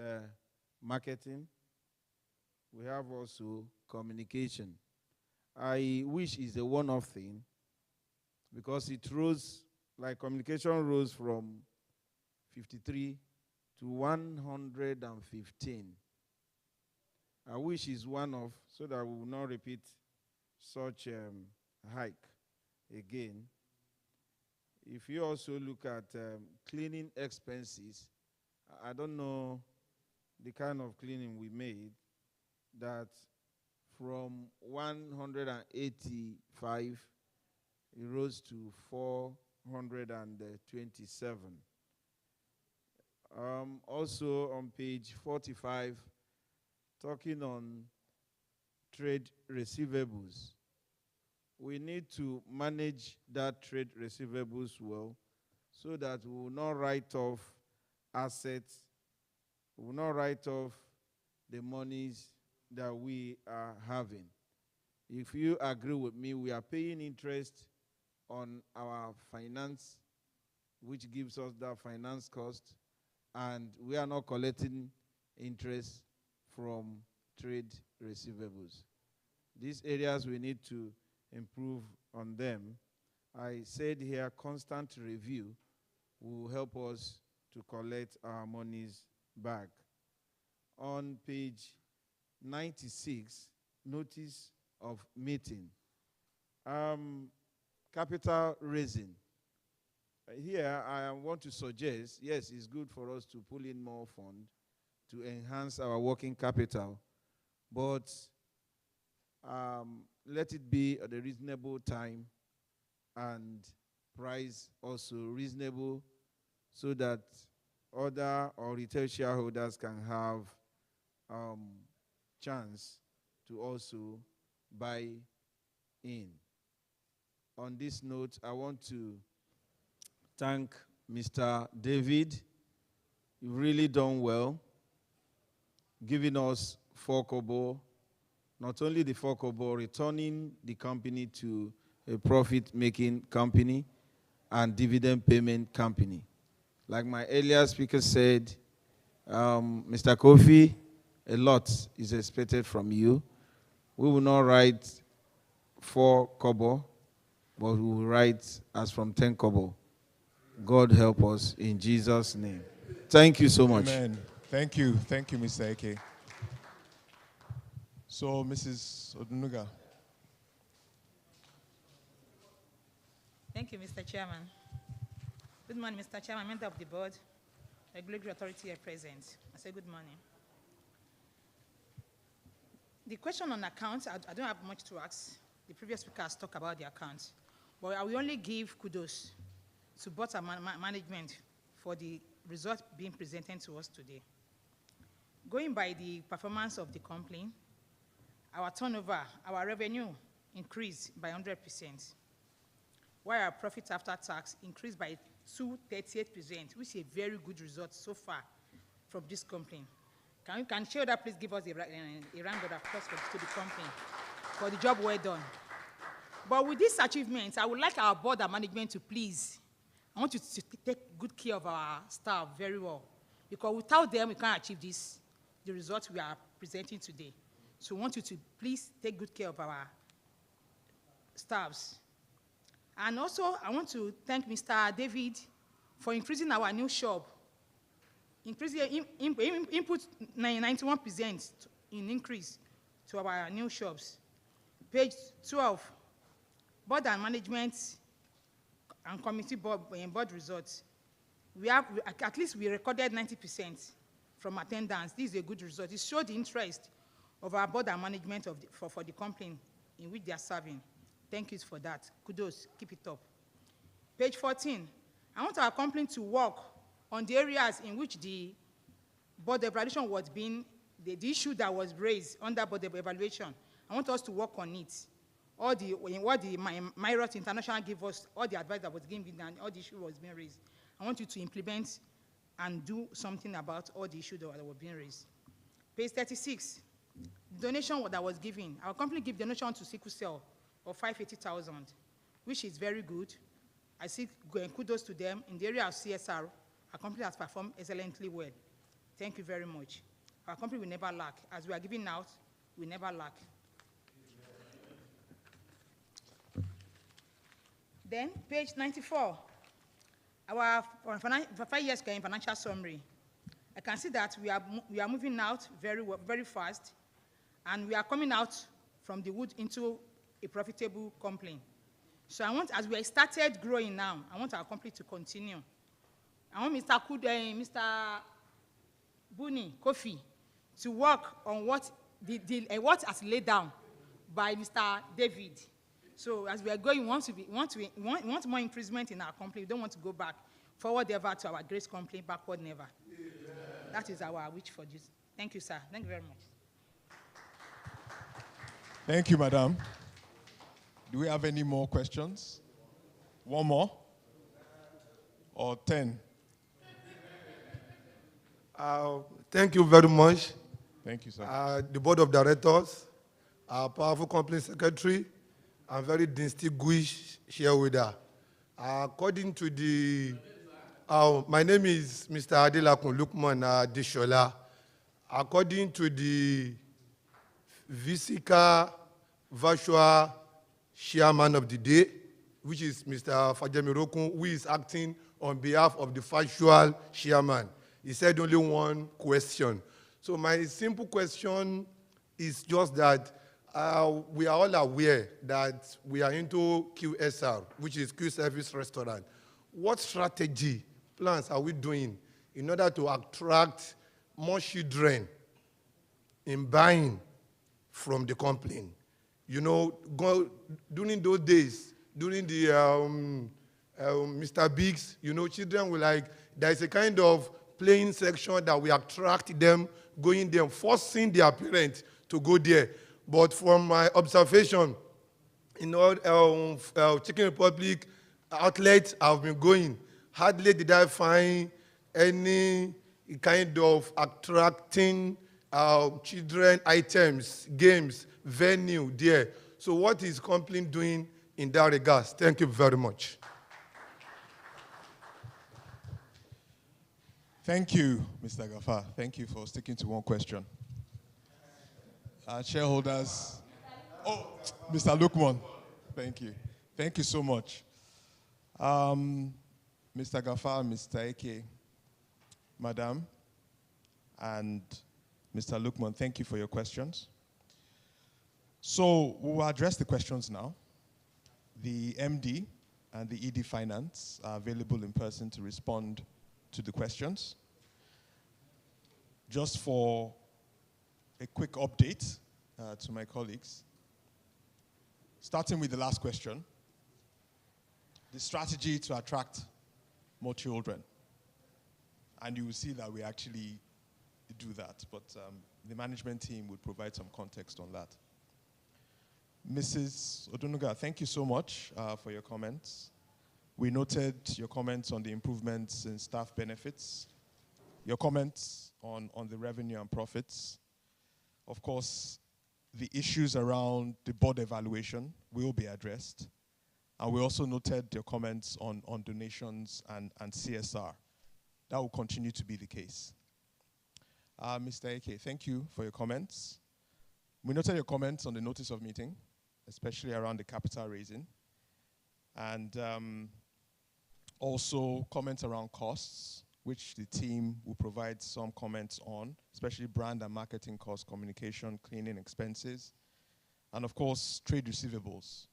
marketing. We have also communication. I wish it's a one-off thing, because it rose, like communication rose from 53 to 115. I wish it's one-off so that we will not repeat such hike again. If you also look at cleaning expenses, I don't know the kind of cleaning we made, that from 185, it rose to 427. Also on page 45, talking on trade receivables. We need to manage that trade receivables well, so that we will not write off assets, we will not write off the monies that we are having. If you agree with me, we are paying interest on our finance, which gives us that finance cost, and we are not collecting interest from trade receivables. These areas we need to improve on them. I said here, constant review will help us to collect our monies back. On page 96, notice of meeting. Capital raising. Here, I want to suggest, yes, it's good for us to pull in more funds to enhance our working capital, but let it be at a reasonable time and price also reasonable, so that other or retail shareholders can have chance to also buy in. On this note, I want to thank Mr. David. You've really done well, giving us 4 kobo, not only the 4 kobo, returning the company to a profit-making company and dividend payment company. Like my earlier speaker said, Mr. Kofi, a lot is expected from you. We will not write 4 kobo, but we will write as from 10 kobo. God help us in Jesus' name. Thank you so much. Amen. Thank you, Mr. Eke. So, Mrs. Odunuga. Thank you, Mr. Chairman. Good morning, Mr. Chairman, member of the board, regulatory authority here present. I say good morning. The question on accounts, I don't have much to ask. The previous speaker has talked about the accounts, but I will only give kudos to board and management for the result being presented to us today. Going by the performance of the company, our turnover, our revenue increased by 100%, while our profit after tax increased by 238%, which is a very good result so far from this company. Can shareholder please give us a round of applause to the company for the job well done. But with this achievement, I would like our board and management to please, I want you to take good care of our staff very well, because without them, we can't achieve this, the results we are presenting today. So I want you to please take good care of our staffs. And also, I want to thank Mr. David for increasing our new shop, increasing input 91% in increase to our new shops. Page 12, board and management and committee board results. We have, at least we recorded 90% from attendance. This is a good result. It showed the interest of our board and management for the company in which they are serving. Thank you for that. Kudos, keep it up. Page 14, I want our company to work on the areas in which the board evaluation was being, the issue that was raised under board evaluation. I want us to work on it. All the, what the Myros International gave us, all the advice that was given and all the issue was being raised. I want you to implement and do something about all the issues that were being raised. Page 36, donation that was given. Our company gave donation to sickle cell of 580,000, which is very good. I see kudos to them. In the area of CSR, our company has performed excellently well. Thank you very much. Our company will never lack. As we are giving out, we never lack. Then, page 94, our 5 years financial summary. I can see that we are moving out very fast, and we are coming out from the wood into a profitable company. So I want, as we started growing now, I want our company to continue. I want Mr. Buni, Kofi, to work on what has laid down by Mr. David. So as we are going, we want more increasement in our company. We don't want to go back, forward ever to our great company, backward never. Yeah. That is our wish for this. Thank you, sir. Thank you very much. Thank you, madam. Do we have any more questions? One more? Or 10? Thank you very much. Thank you, sir. The board of directors, our powerful company secretary, and very distinguished shareholder. According to the, my name is Mr. Adelakun Lukman Deshola. According to the Visica virtual chairman of the day, which is Mr. Fajemirokun, who is acting on behalf of the virtual chairman. He said only one question. So my simple question is just that we are all aware that we are into QSR, which is Q Service Restaurant. What strategy plans are we doing in order to attract more children in buying from the company? You know, during those days, during the Mr. Biggs, you know, children were like, there's a kind of playing section that we attract them, going there, forcing their parents to go there. But from my observation, in all Chicken Republic outlets I've been going, hardly did I find any kind of attracting children items, games, venue there. So what is company doing in that regard? Thank you very much. Thank you, Mr. Gafar. Thank you for sticking to one question. Shareholders. Oh, Mr. Lukman. Thank you. Thank you so much. Mr. Gafar, Mr. Eke, Madam, and Mr. Lukman, thank you for your questions. So we will address the questions now. The MD and the ED Finance are available in person to respond to the questions. Just for a quick update to my colleagues, starting with the last question, the strategy to attract more children. And you will see that we actually do that, but the management team would provide some context on that. Mrs. Odunuga, thank you so much for your comments. We noted your comments on the improvements in staff benefits, your comments on the revenue and profits. Of course, the issues around the board evaluation will be addressed. And we also noted your comments on donations and CSR. That will continue to be the case. Mr. Eke, thank you for your comments. We noted your comments on the notice of meeting, especially around the capital raising, and also comments around costs, which the team will provide some comments on, especially brand and marketing costs, communication, cleaning expenses, and of course, trade receivables.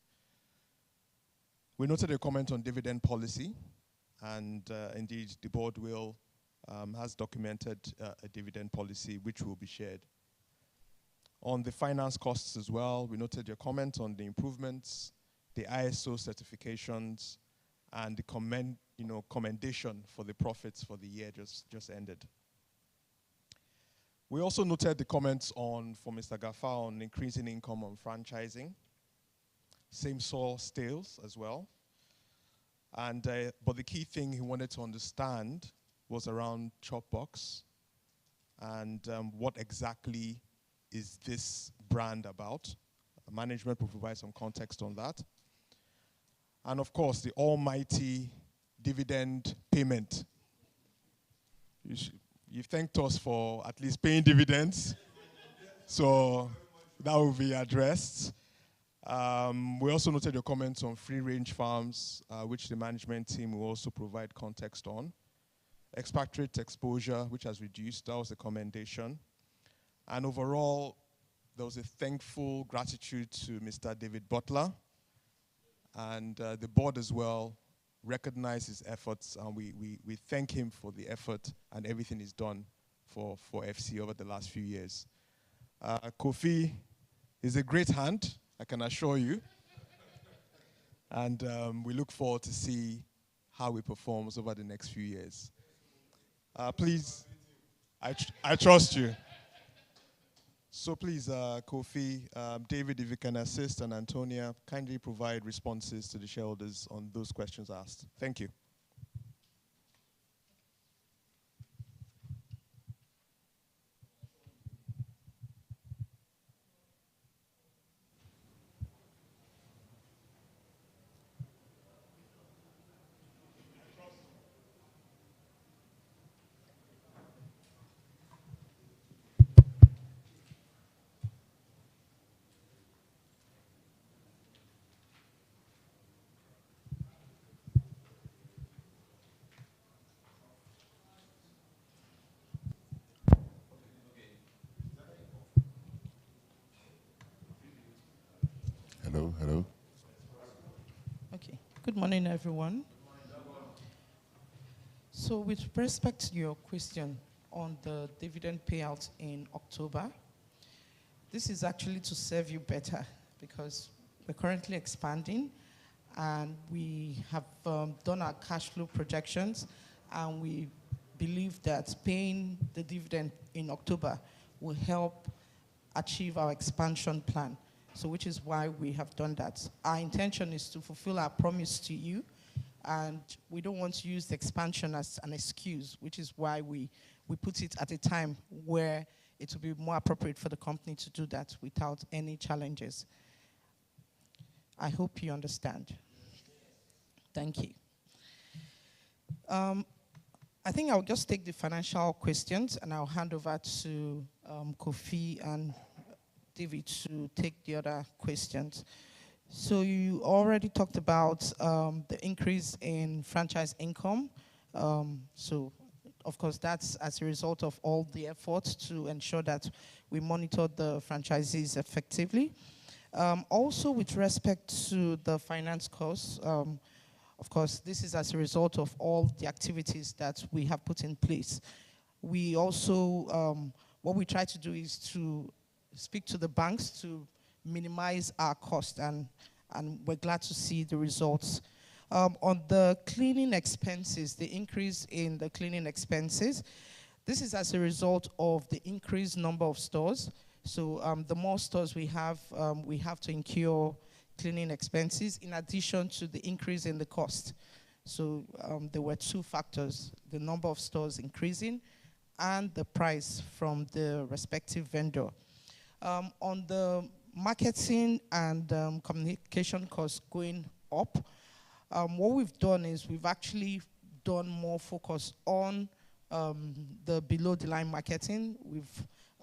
We noted a comment on dividend policy, and indeed, the board has documented a dividend policy which will be shared. On the finance costs as well, we noted your comment on the improvements, the ISO certifications, and the commendation for the profits for the year just ended. We also noted the comments for Mr. Gafar on increasing income on franchising, same-store sales as well. And but the key thing he wanted to understand was around Chopbox and what exactly is this brand about. Management will provide some context on that. And of course, the almighty dividend payment. You thanked us for at least paying dividends. So that will be addressed. We also noted your comments on free-range farms, which the management team will also provide context on. Expatriate exposure, which has reduced, that was a commendation. And overall, there was a thankful gratitude to Mr. David Butler. And the board as well recognized his efforts, and we thank him for the effort and everything he's done for FC over the last few years. Kofi is a great hand, I can assure you. And we look forward to see how he performs over the next few years. Please, I trust you. So please, Kofi, David, if you can assist, and Antonia, kindly provide responses to the shareholders on those questions asked. Thank you. Hello. Okay. Good morning, everyone. So with respect to your question on the dividend payout in October, this is actually to serve you better because we're currently expanding and we have done our cash flow projections, and we believe that paying the dividend in October will help achieve our expansion plan. So which is why we have done that. Our intention is to fulfill our promise to you, and we don't want to use the expansion as an excuse, which is why we put it at a time where it will be more appropriate for the company to do that without any challenges. I hope you understand. Thank you. I think I'll just take the financial questions and I'll hand over to Kofi and David to take the other questions. So you already talked about the increase in franchise income. So of course, that's as a result of all the efforts to ensure that we monitor the franchisees effectively. Also, with respect to the finance costs, of course, this is as a result of all the activities that we have put in place. We also, what we try to do is to speak to the banks to minimize our cost, and we're glad to see the results. On the cleaning expenses, the increase in the cleaning expenses, this is as a result of the increased number of stores. So the more stores we have to incur cleaning expenses in addition to the increase in the cost. So there were two factors, the number of stores increasing and the price from the respective vendor. On the marketing and communication costs going up, what we've done is we've actually done more focus on the below the line marketing.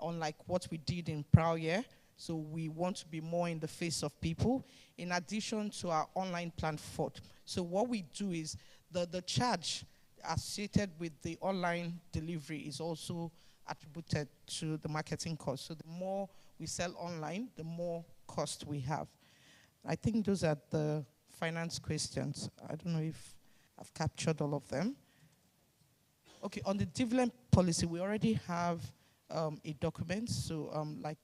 Unlike what we did in prior year, so we want to be more in the face of people in addition to our online platform. So what we do is the charge associated with the online delivery is also attributed to the marketing cost. So the more we sell online, the more cost we have. I think those are the finance questions. I don't know if I've captured all of them. Okay, on the dividend policy, we already have a document. So like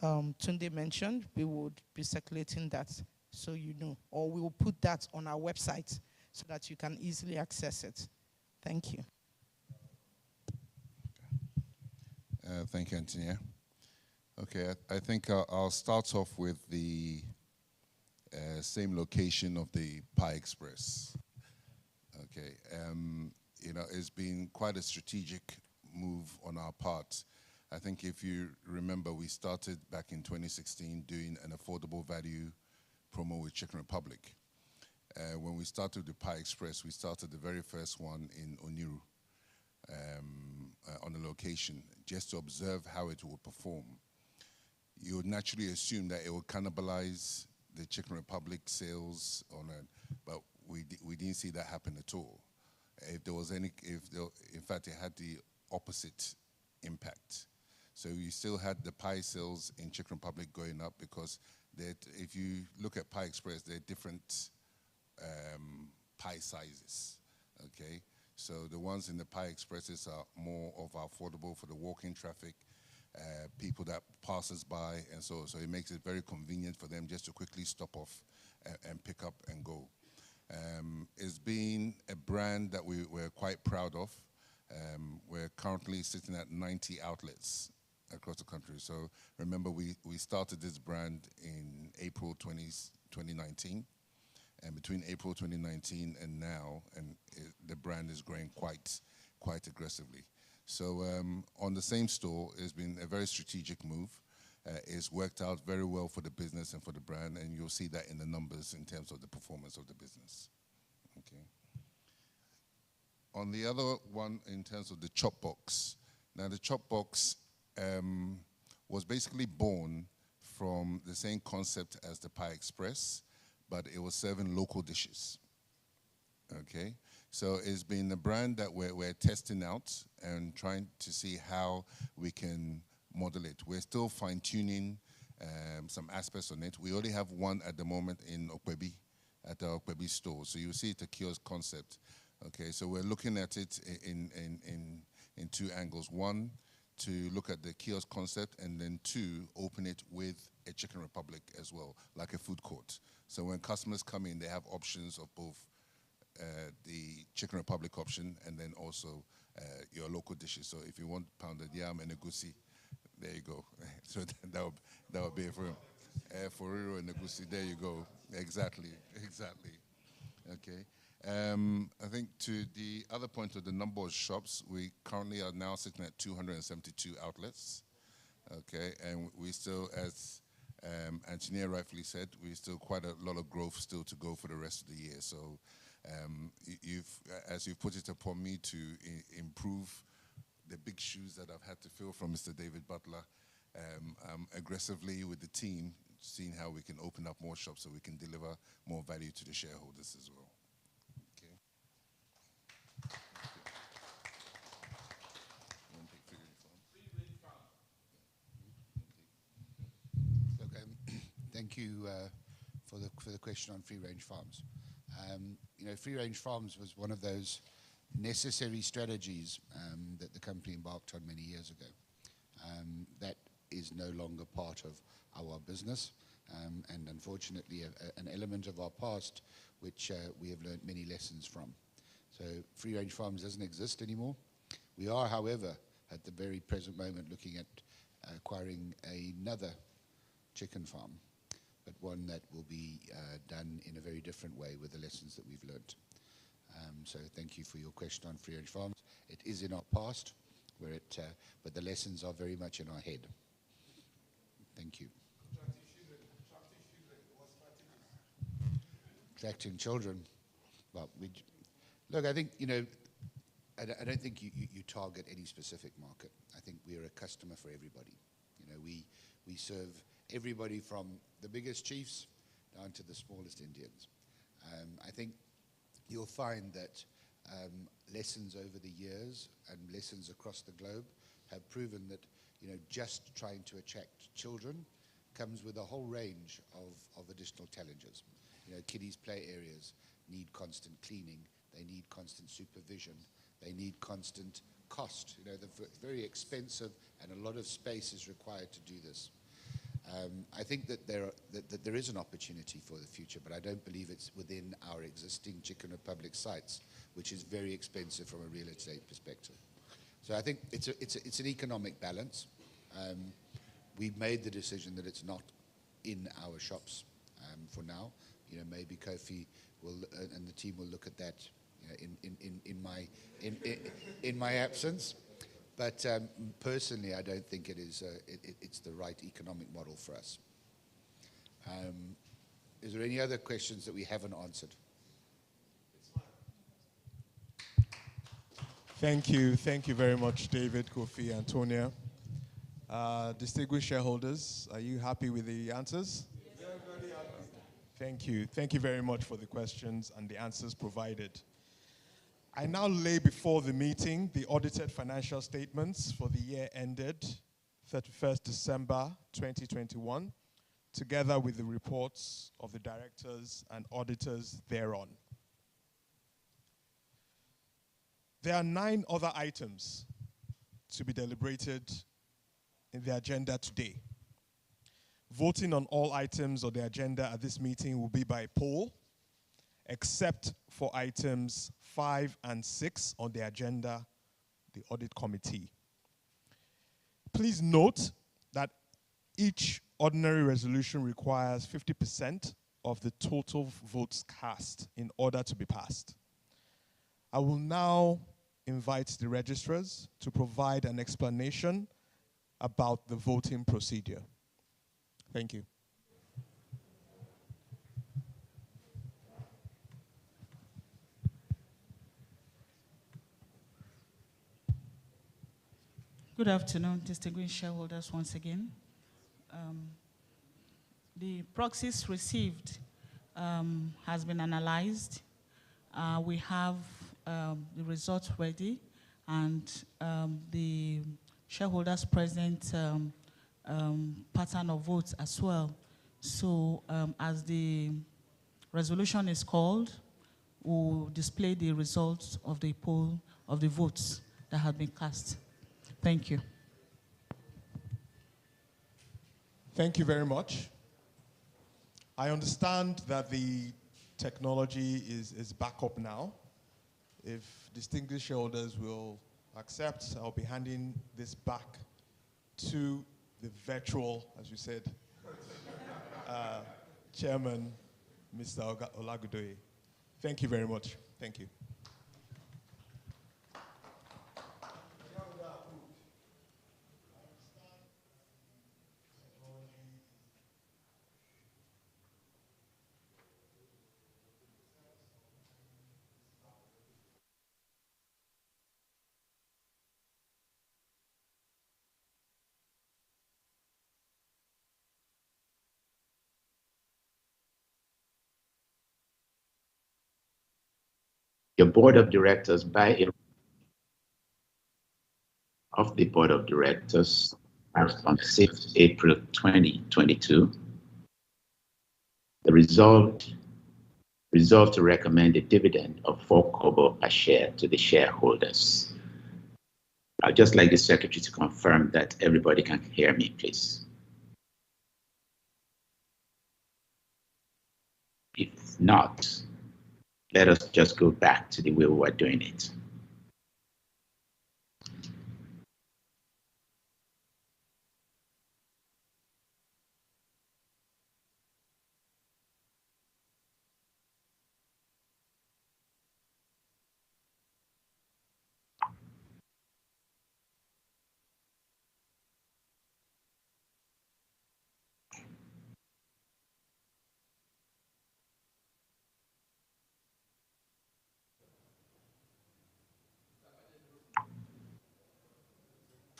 Tunde mentioned, we would be circulating that so you know, or we will put that on our website so that you can easily access it. Thank you. Thank you, Antonia. Okay, I think I'll start off with the same location of the Pie Express. Okay, you know, it's been quite a strategic move on our part. I think if you remember, we started back in 2016 doing an affordable value promo with Chicken Republic. When we started the Pie Express, we started the very first one in Oniru on the location, just to observe how it would perform. You would naturally assume that it would cannibalize the Chicken Republic sales on it, but we didn't see that happen at all. If there was any, in fact, it had the opposite impact. So you still had the pie sales in Chicken Republic going up because if you look at Pie Express, there are different pie sizes, okay? So the ones in the Pie Expresses are more of affordable for the walking traffic, people that passes by, and so it makes it very convenient for them just to quickly stop off and pick up and go. It's been a brand that we're quite proud of. We're currently sitting at 90 outlets across the country. So remember, we started this brand in April 2019. And between April 2019 and now, the brand is growing quite aggressively. So on the same store, it's been a very strategic move. It's worked out very well for the business and for the brand, and you'll see that in the numbers in terms of the performance of the business. Okay. On the other one, in terms of the chop box. Now, the chop box was basically born from the same concept as the Pie Express, but it was serving local dishes. Okay, so it's been a brand that we're testing out and trying to see how we can model it. We're still fine-tuning some aspects on it. We only have one at the moment in Okwebi, at our Okwebi store. So you'll see it's a kiosk concept. Okay, so we're looking at it in two angles. One, to look at the kiosk concept, and then two, open it with a Chicken Republic as well, like a food court. So when customers come in, they have options of both the Chicken Republic option and then also your local dishes. So if you want pounded yam and egusi, there you go. So that would be it for him. Foriro and egusi, there you go. Exactly. Okay. I think to the other point of the number of shops, we currently are now sitting at 272 outlets. Okay, and we still, as Antonia rightfully said, we still quite a lot of growth still to go for the rest of the year. So as you've put it upon me to improve the big shoes that I've had to fill from Mr. David Butler, aggressively with the team, seeing how we can open up more shops so we can deliver more value to the shareholders as well. Okay. you for the question on free-range farms. You know, free-range farms was one of those necessary strategies that the company embarked on many years ago. That is no longer part of our business, and unfortunately an element of our past which we have learned many lessons from. So free-range farms doesn't exist anymore. We are, however, at the very present moment looking at acquiring another chicken farm, but one that will be done in a very different way with the lessons that we've learned. So thank you for your question on free-range farms. It is in our past, but the lessons are very much in our head. Thank you. Attracting children. Well, look, I think, you know, I don't think you target any specific market. I think we're a customer for everybody. You know, we serve everybody from the biggest chiefs down to the smallest Indians. I think you'll find that lessons over the years and lessons across the globe have proven that, you know, just trying to attract children comes with a whole range of additional challenges. You know, kiddies' play areas need constant cleaning, they need constant supervision, they need constant cost. You know, they're very expensive and a lot of space is required to do this. I think that there is an opportunity for the future, but I don't believe it's within our existing Chicken Republic sites, which is very expensive from a real estate perspective. So I think it's an economic balance. We've made the decision that it's not in our shops for now. You know, maybe Kofi will and the team will look at that, you know, in my absence. But personally, I don't think it's the right economic model for us. Is there any other questions that we haven't answered? Thank you very much, David, Kofi, Antonia. Distinguished shareholders, are you happy with the answers? Yes. Very happy. Thank you very much for the questions and the answers provided. I now lay before the meeting the audited financial statements for the year ended 31st December 2021, together with the reports of the directors and auditors thereon. There are 9 other items to be deliberated in the agenda today. Voting on all items on the agenda at this meeting will be by poll, except for items 5 and 6 on the agenda, the audit committee. Please note that each ordinary resolution requires 50% of the total votes cast in order to be passed. I will now invite the registrars to provide an explanation about the voting procedure. Thank you. Good afternoon, distinguished shareholders once again. The proxies received has been analyzed. We have the results ready and the shareholders present pattern of votes as well. So as the resolution is called, we'll display the results of the poll of the votes that have been cast. Thank you. Thank you very much. I understand that the technology is back up now. If distinguished shareholders will accept, I'll be handing this back to the virtual, as you said, Chairman, Mr. Olagudoye. Thank you very much. Thank you. Your board of directors of the board of directors as on 6th April 2022 The resolved to recommend a dividend of 4 kobo per share to the shareholders. I'd just like the secretary to confirm that everybody can hear me, please. If not, let us just go back to the way we were doing it.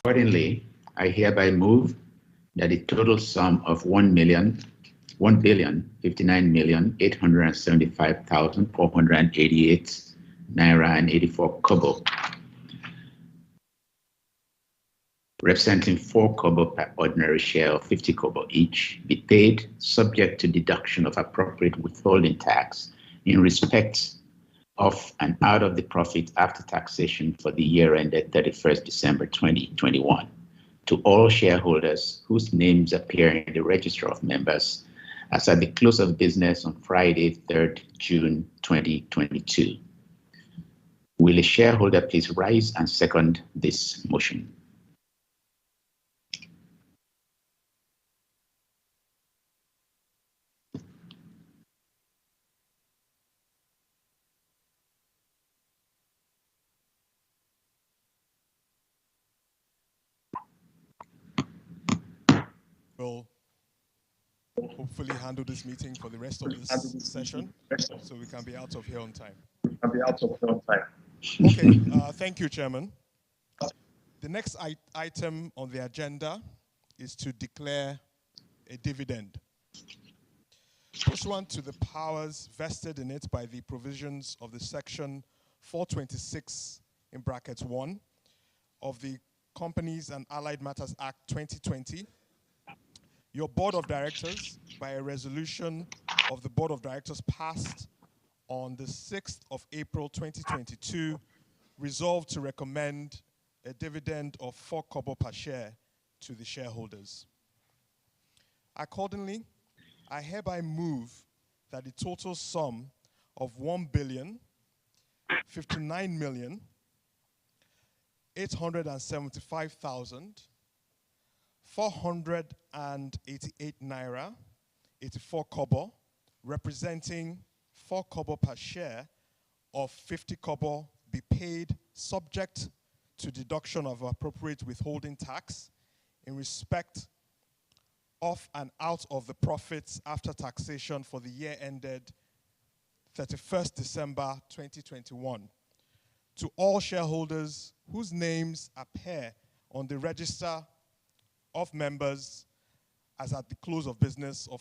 Accordingly, I hereby move that the total sum of 1,059,875,488 naira and 84 kobo, representing 4 kobo per ordinary share of 50 kobo each, be paid subject to deduction of appropriate withholding tax in respect of and out of the profit after taxation for the year ended 31st December 2021 to all shareholders whose names appear in the register of members as at the close of business on Friday, 3rd June 2022. Will a shareholder please rise and second this motion? Will hopefully handle this meeting for the rest of this session so we can be out of here on time. Okay, thank you, Chairman. The next item on the agenda is to declare a dividend. Pursuant to the powers vested in it by the provisions of the section 426 in brackets 1 of the Companies and Allied Matters Act 2020, your board of directors, by a resolution of the board of directors passed on the 6th of April 2022, resolved to recommend a dividend of 4 kobo per share to the shareholders. Accordingly, I hereby move that the total sum of 1,059,875,488 naira, 84 kobo, representing 4 kobo per share of 50 kobo, be paid subject to deduction of appropriate withholding tax in respect of and out of the profits after taxation for the year ended 31st December 2021 to all shareholders whose names appear on the register of members as at the close of business on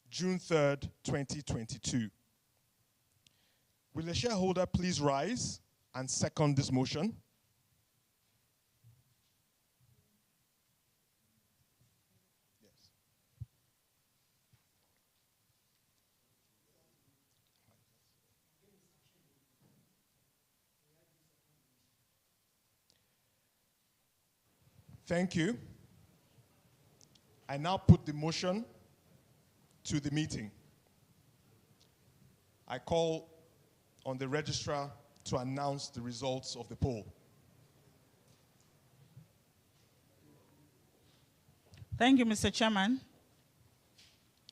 June 3rd, 2022. Will a shareholder please rise and second this motion? Thank you. I now put the motion to the meeting. I call on the registrar to announce the results of the poll. Thank you, Mr. Chairman.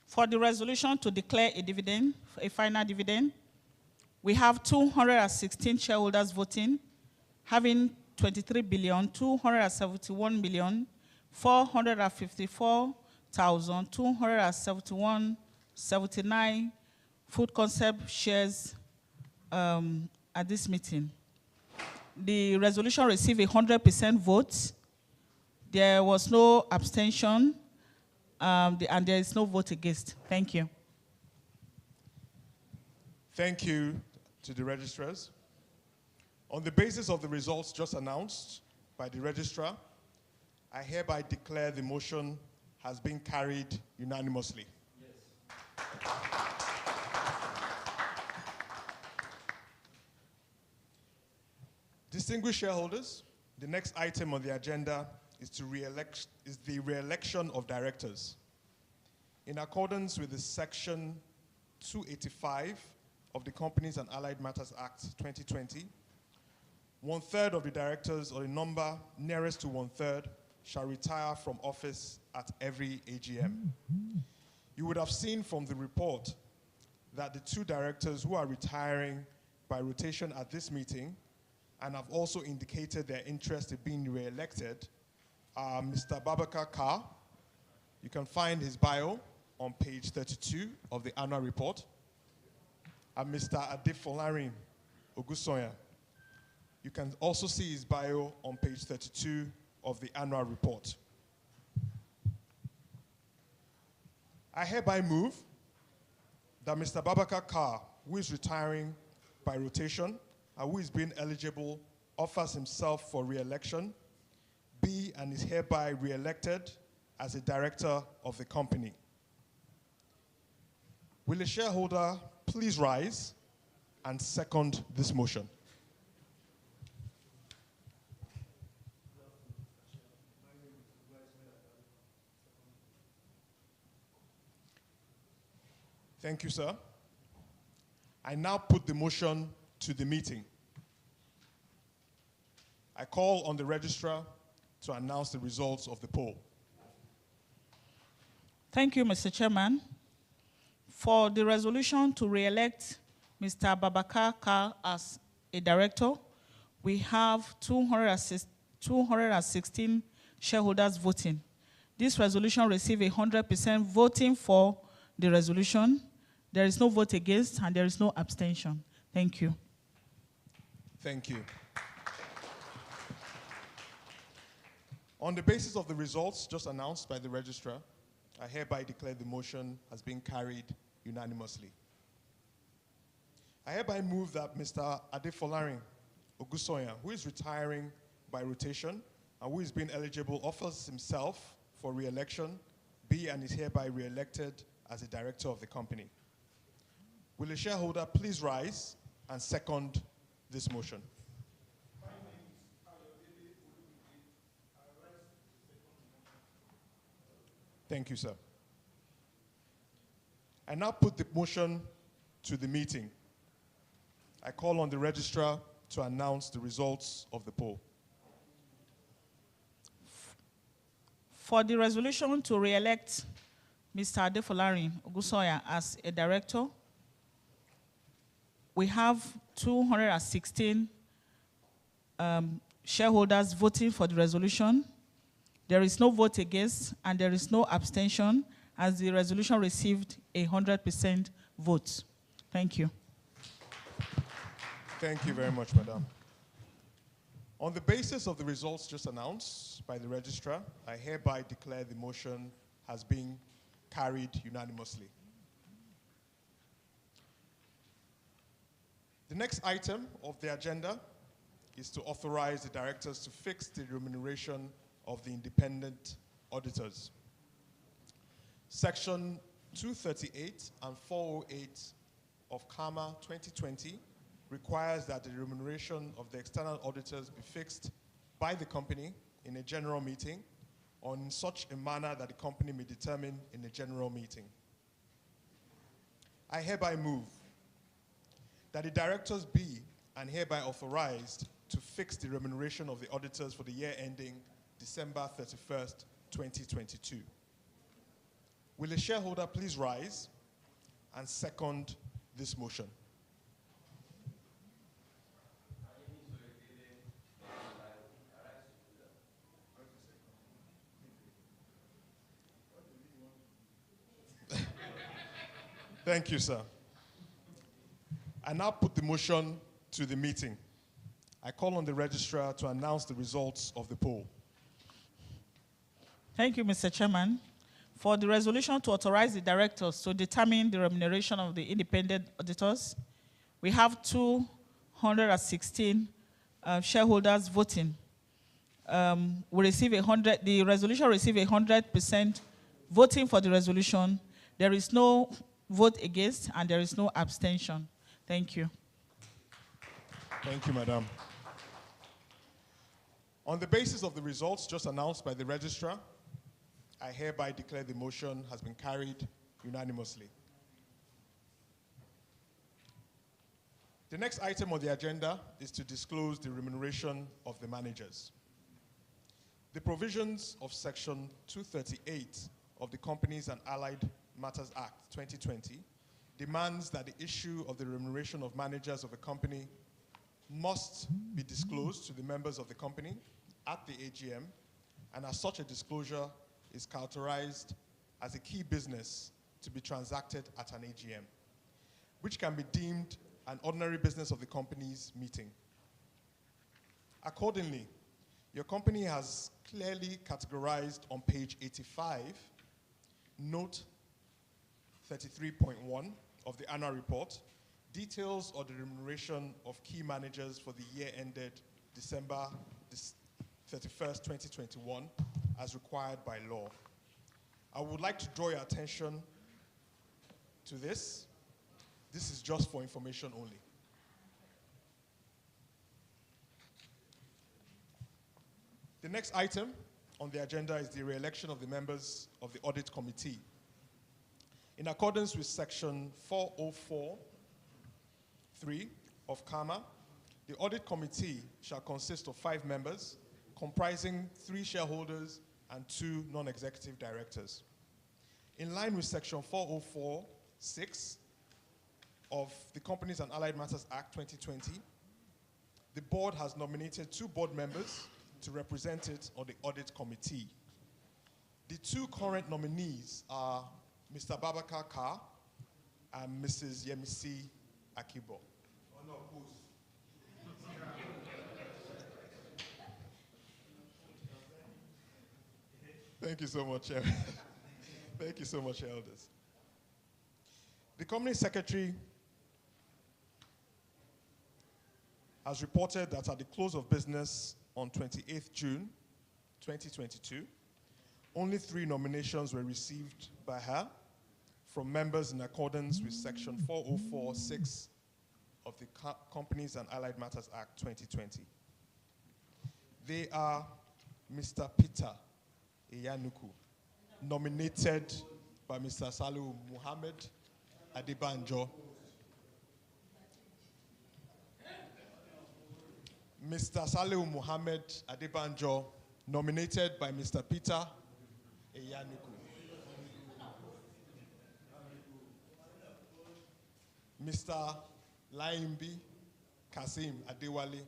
For the resolution to declare a dividend, a final dividend, we have 216 shareholders voting, having 23,271,454,271.79 food concept shares at this meeting. The resolution received 100% vote. There was no abstention, and there is no vote against. Thank you. Thank you to the registrars. On the basis of the results just announced by the registrar, I hereby declare the motion has been carried unanimously. Yes. Distinguished shareholders, the next item on the agenda is the re-election of directors. In accordance with the section 285 of the Companies and Allied Matters Act 2020, 1/3 of the directors, or the number nearest to 1/3, shall retire from office at every AGM. You would have seen from the report that the 2 directors who are retiring by rotation at this meeting and have also indicated their interest in being re-elected are Mr. Babakar Kar. You can find his bio on page 32 of the annual report, and Mr. Adefolarin Ogusoya. You can also see his bio on page 32 of the annual report. I hereby move that Mr. Babakar Kar, who is retiring by rotation and who is being eligible, offers himself for re-election, be and is hereby re-elected as a director of the company. Will a shareholder please rise and second this motion? Thank you, sir. I now put the motion to the meeting. I call on the registrar to announce the results of the poll. Thank you, Mr. Chairman. For the resolution to re-elect Mr. Babakar Kar as a director, we have 216 shareholders voting. This resolution received 100% voting for the resolution. There is no vote against and there is no abstention. Thank you. Thank you. On the basis of the results just announced by the registrar, I hereby declare the motion has been carried unanimously. I hereby move that Mr. Adefolarin Ogusoya, who is retiring by rotation and who is being eligible, offers himself for re-election, be and is hereby re-elected as a director of the company. Will a shareholder please rise and second this motion? Thank you, sir. I now put the motion to the meeting. I call on the registrar to announce the results of the poll. For the resolution to re-elect Mr. Adefolarin Ogusoya as a director, we have 216 shareholders voting for the resolution. There is no vote against and there is no abstention, as the resolution received 100% vote. Thank you. Thank you very much, Madam. On the basis of the results just announced by the registrar, I hereby declare the motion has been carried unanimously. The next item of the agenda is to authorize the directors to fix the remuneration of the independent auditors. Section 238 and 408 of CAMA 2020 requires that the remuneration of the external auditors be fixed by the company in a general meeting or in such a manner that the company may determine in a general meeting. I hereby move that the directors be and hereby authorized to fix the remuneration of the auditors for the year ending December 31st, 2022. Will a shareholder please rise and second this motion? Thank you, sir. I now put the motion to the meeting. I call on the registrar to announce the results of the poll. Thank you, Mr. Chairman. For the resolution to authorize the directors to determine the remuneration of the independent auditors, we have 216 shareholders voting. The resolution received 100% voting for the resolution. There is no vote against and there is no abstention. Thank you. Thank you, Madam. On the basis of the results just announced by the registrar, I hereby declare the motion has been carried unanimously. The next item on the agenda is to disclose the remuneration of the managers. The provisions of Section 238 of the Companies and Allied Matters Act 2020 demands that the issue of the remuneration of managers of a company must be disclosed to the members of the company at the AGM, and as such a disclosure is characterized as a key business to be transacted at an AGM, which can be deemed an ordinary business of the company's meeting. Accordingly, your company has clearly categorized on page 85, note 33.1 of the annual report, details of the remuneration of key managers for the year ended December 31st, 2021, as required by law. I would like to draw your attention to this. This is just for information only. The next item on the agenda is the re-election of the members of the Audit Committee. In accordance with Section 404(3) of CAMA, the Audit Committee shall consist of 5 members, comprising 3 shareholders and 2 non-executive directors. In line with Section 404(6) of the Companies and Allied Matters Act 2020, the board has nominated 2 board members to represent it on the Audit Committee. The 2 current nominees are Mr. Babakar Kar and Mrs. Yemisi Akibo. Thank you so much. Thank you so much, elders. The company secretary has reported that at the close of business on 28th June 2022, only 3 nominations were received by her from members in accordance with Section 404(6) of the Companies and Allied Matters Act 2020. They are Mr. Peter Eyanuku, nominated by Mr. Saliu Muhammad Adebanjo. Mr. Saliu Muhammad Adebanjo, nominated by Mr. Peter Eyanuku. Mr. Laimbi Kasim Adewale,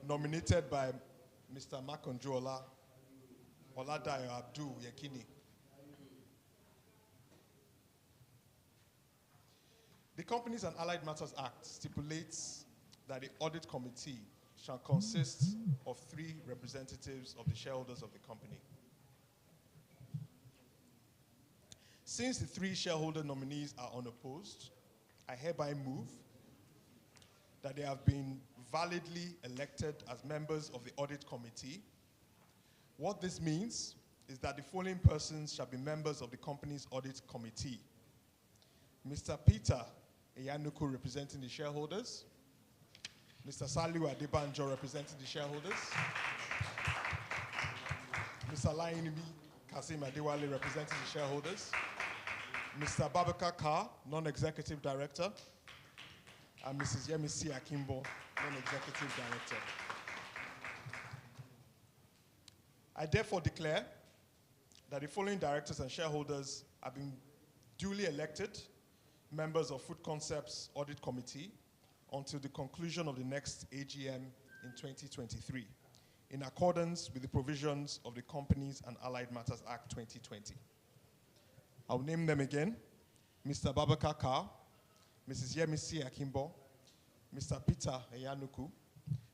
nominated by Mr. Makonjola Oladayo Abdul Yekini. The Companies and Allied Matters Act stipulates that the Audit Committee shall consist of 3 representatives of the shareholders of the company. Since the 3 shareholder nominees are unopposed, I hereby move that they have been validly elected as members of the Audit Committee. What this means is that the following persons shall be members of the company's Audit Committee: Mr. Peter Eyanuku, representing the shareholders; Mr. Saliu Adebanjo, representing the shareholders; Mr. Laimbi Kasim Adewale, representing the shareholders; Mr. Babakar Kar, non-executive director; and Mrs. Yemisi Akimbo, non-executive director. I therefore declare that the following directors and shareholders have been duly elected members of Food Concepts Audit Committee until the conclusion of the next AGM in 2023, in accordance with the provisions of the Companies and Allied Matters Act 2020. I'll name them again: Mr. Babakar Kar, Mrs. Yemisi Akimbo, Mr. Peter Eyanuku,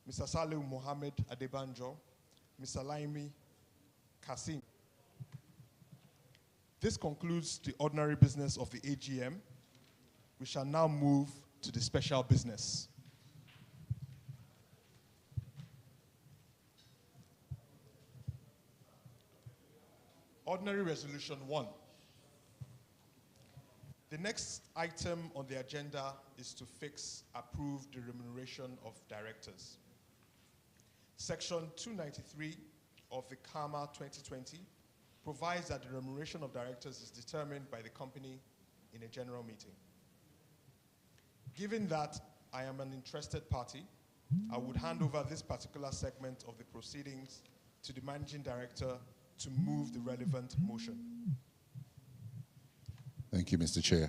Mr. Saliu Mohammed Adebanjo, Mr. Laimi Kasim. This concludes the ordinary business of the AGM. We shall now move to the special business. Ordinary Resolution 1. The next item on the agenda is to fix, approve the remuneration of directors. Section 293 of the CAMA 2020 provides that the remuneration of directors is determined by the company in a general meeting. Given that I am an interested party, I would hand over this particular segment of the proceedings to the managing director to move the relevant motion. Thank you, Mr. Chair.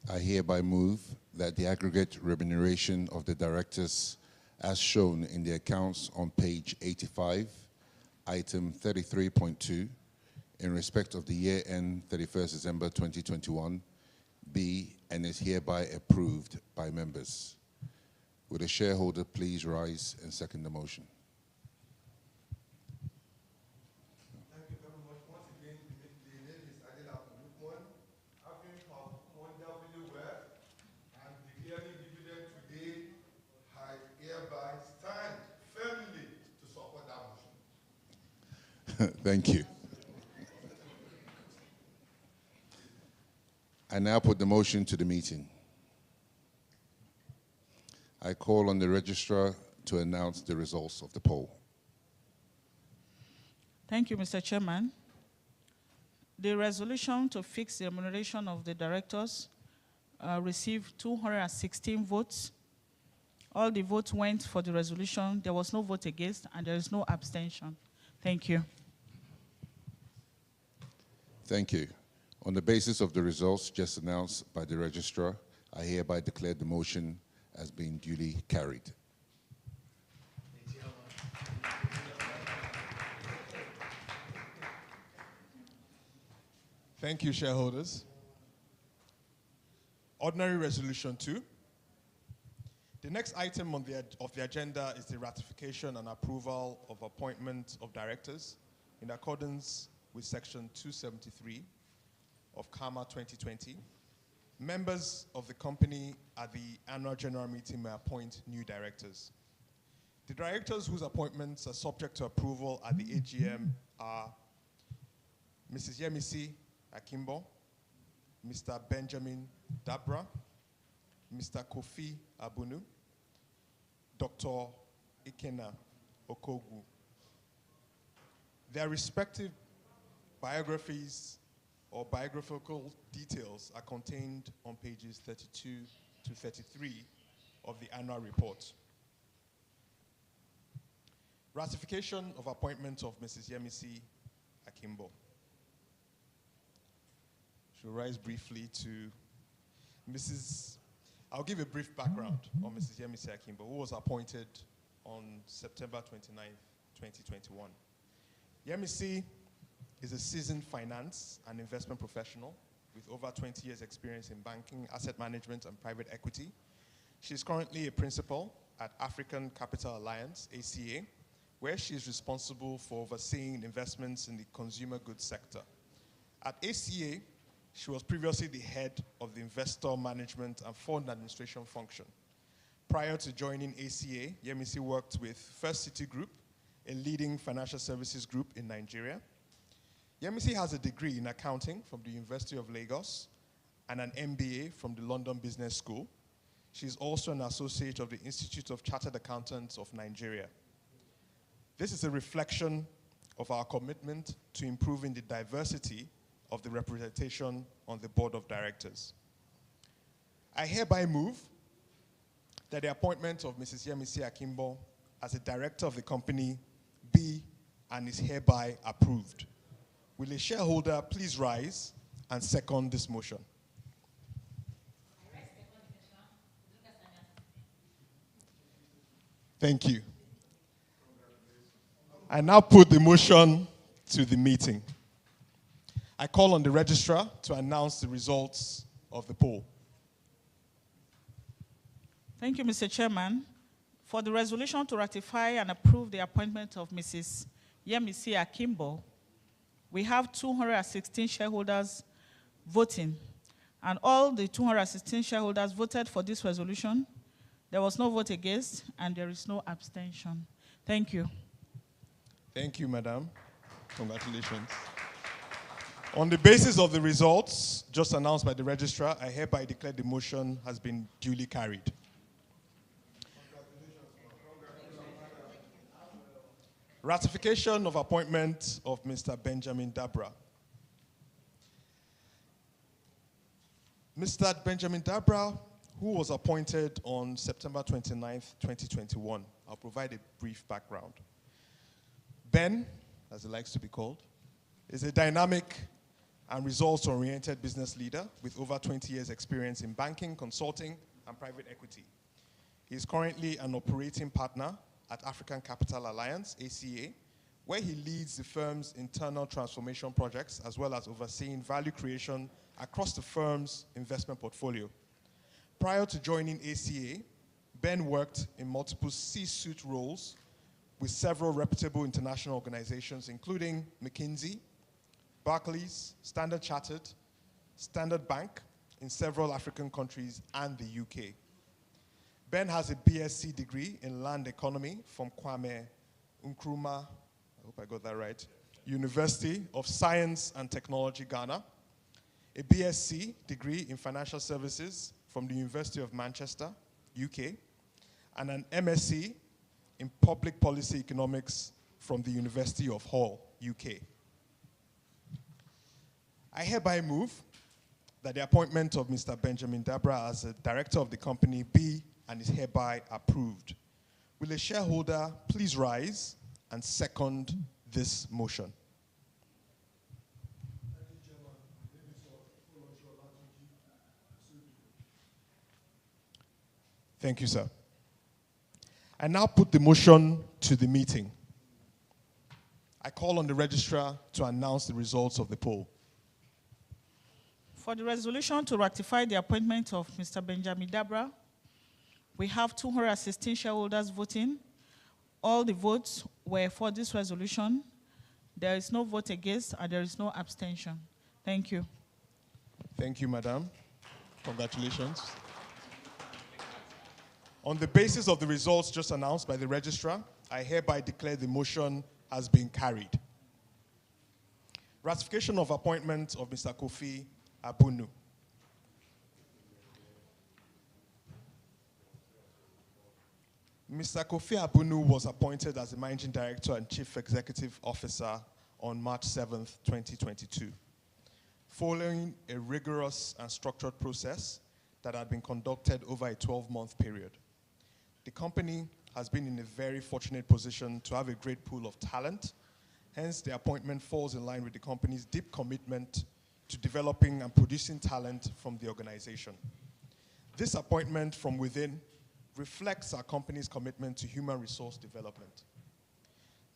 I hereby move that the aggregate remuneration of the directors as shown in the accounts on page 85, item 33.2, in respect of the year end 31st December 2021, be and is hereby approved by members. Would a shareholder please rise and second the motion? Thank you very much. Once again, the name is Adela Lukman. Having wonderfully well and declaring dividend today, I hereby stand firmly to support that motion. Thank you. I now put the motion to the meeting. I call on the registrar to announce the results of the poll. Thank you, Mr. Chairman. The resolution to fix the remuneration of the directors received 216 votes. All the votes went for the resolution. There was no vote against, and there is no abstention. Thank you. Thank you. On the basis of the results just announced by the registrar, I hereby declare the motion as being duly carried. Thank you, shareholders. Ordinary Resolution 2. The next item on the agenda is the ratification and approval of appointment of directors in accordance with Section 273 of CAMA 2020. Members of the company at the annual general meeting may appoint new directors. The directors whose appointments are subject to approval at the AGM are Mrs. Yemisi Akimbo, Mr. Benjamin Dabra, Mr. Kofi Abunu, Dr. Ikena Okogu. Their respective biographies or biographical details are contained on pages 32 to 33 of the annual report. Ratification of appointment of Mrs. Yemisi Akimbo. She'll rise briefly to I'll give a brief background on Mrs. Yemisi Akimbo, who was appointed on September 29th, 2021. Yemisi is a seasoned finance and investment professional with over 20 years experience in banking, asset management, and private equity. She's currently a principal at African Capital Alliance, ACA, where she is responsible for overseeing investments in the consumer goods sector. At ACA, she was previously the head of the investor management and fund administration function. Prior to joining ACA, Yemisi worked with First City Group, a leading financial services group in Nigeria. Yemisi has a degree in accounting from the University of Lagos and an MBA from the London Business School. She's also an associate of the Institute of Chartered Accountants of Nigeria. This is a reflection of our commitment to improving the diversity of the representation on the board of directors. I hereby move that the appointment of Mrs. Yemisi Akimbo as a director of the company be and is hereby approved. Will a shareholder please rise and second this motion? Thank you. I now put the motion to the meeting. I call on the registrar to announce the results of the poll. Thank you, Mr. Chairman. For the resolution to ratify and approve the appointment of Mrs. Yemisi Akimbo, we have 216 shareholders voting, and all the 216 shareholders voted for this resolution. There was no vote against, and there is no abstention. Thank you. Thank you, Madam. Congratulations. On the basis of the results just announced by the registrar, I hereby declare the motion has been duly carried. Ratification of appointment of Mr. Benjamin Dabra. Mr. Benjamin Dabra, who was appointed on September 29th, 2021. I'll provide a brief background. Ben, as he likes to be called, is a dynamic and results-oriented business leader with over 20 years' experience in banking, consulting, and private equity. He is currently an operating partner at African Capital Alliance, ACA, where he leads the firm's internal transformation projects as well as overseeing value creation across the firm's investment portfolio. Prior to joining ACA, Ben worked in multiple C-suite roles with several reputable international organizations, including McKinsey, Barclays, Standard Chartered, Standard Bank in several African countries and the UK. Ben has a BSc degree in land economy from Kwame Nkrumah, I hope I got that right, University of Science and Technology, Ghana, a BSc degree in financial services from the University of Manchester, UK, and an MSc in public policy economics from the University of Hull, UK. I hereby move that the appointment of Mr. Benjamin Dabra as a director of the company be and is hereby approved. Will a shareholder please rise and second this motion? Thank you, sir. I now put the motion to the meeting. I call on the registrar to announce the results of the poll. For the resolution to ratify the appointment of Mr. Benjamin Dabra, we have 216 shareholders voting. All the votes were for this resolution. There is no vote against and there is no abstention. Thank you. Thank you, madam. Congratulations. On the basis of the results just announced by the registrar, I hereby declare the motion has been carried. Ratification of appointment of Mr. Kofi Abunu. Mr. Kofi Abunu was appointed as the Managing Director and Chief Executive Officer on March 7th, 2022, following a rigorous and structured process that had been conducted over a 12-month period. The company has been in a very fortunate position to have a great pool of talent. Hence, the appointment falls in line with the company's deep commitment to developing and producing talent from the organization. This appointment from within reflects our company's commitment to human resource development.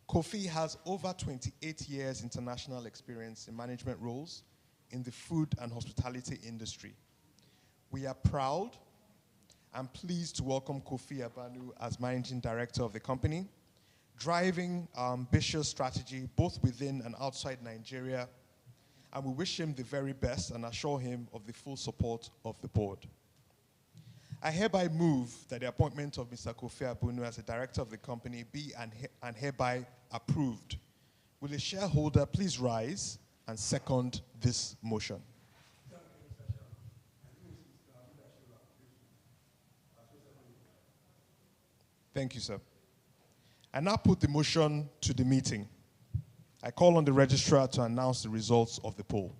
Kofi has over 28 years international experience in management roles in the food and hospitality industry. We are proud and pleased to welcome Kofi Abunu as Managing Director of the company, driving our ambitious strategy both within and outside Nigeria, and we wish him the very best and assure him of the full support of the board. I hereby move that the appointment of Mr. Kofi Abunu as the director of the company be and hereby approved. Will a shareholder please rise and second this motion? Thank you, sir. I now put the motion to the meeting. I call on the registrar to announce the results of the poll.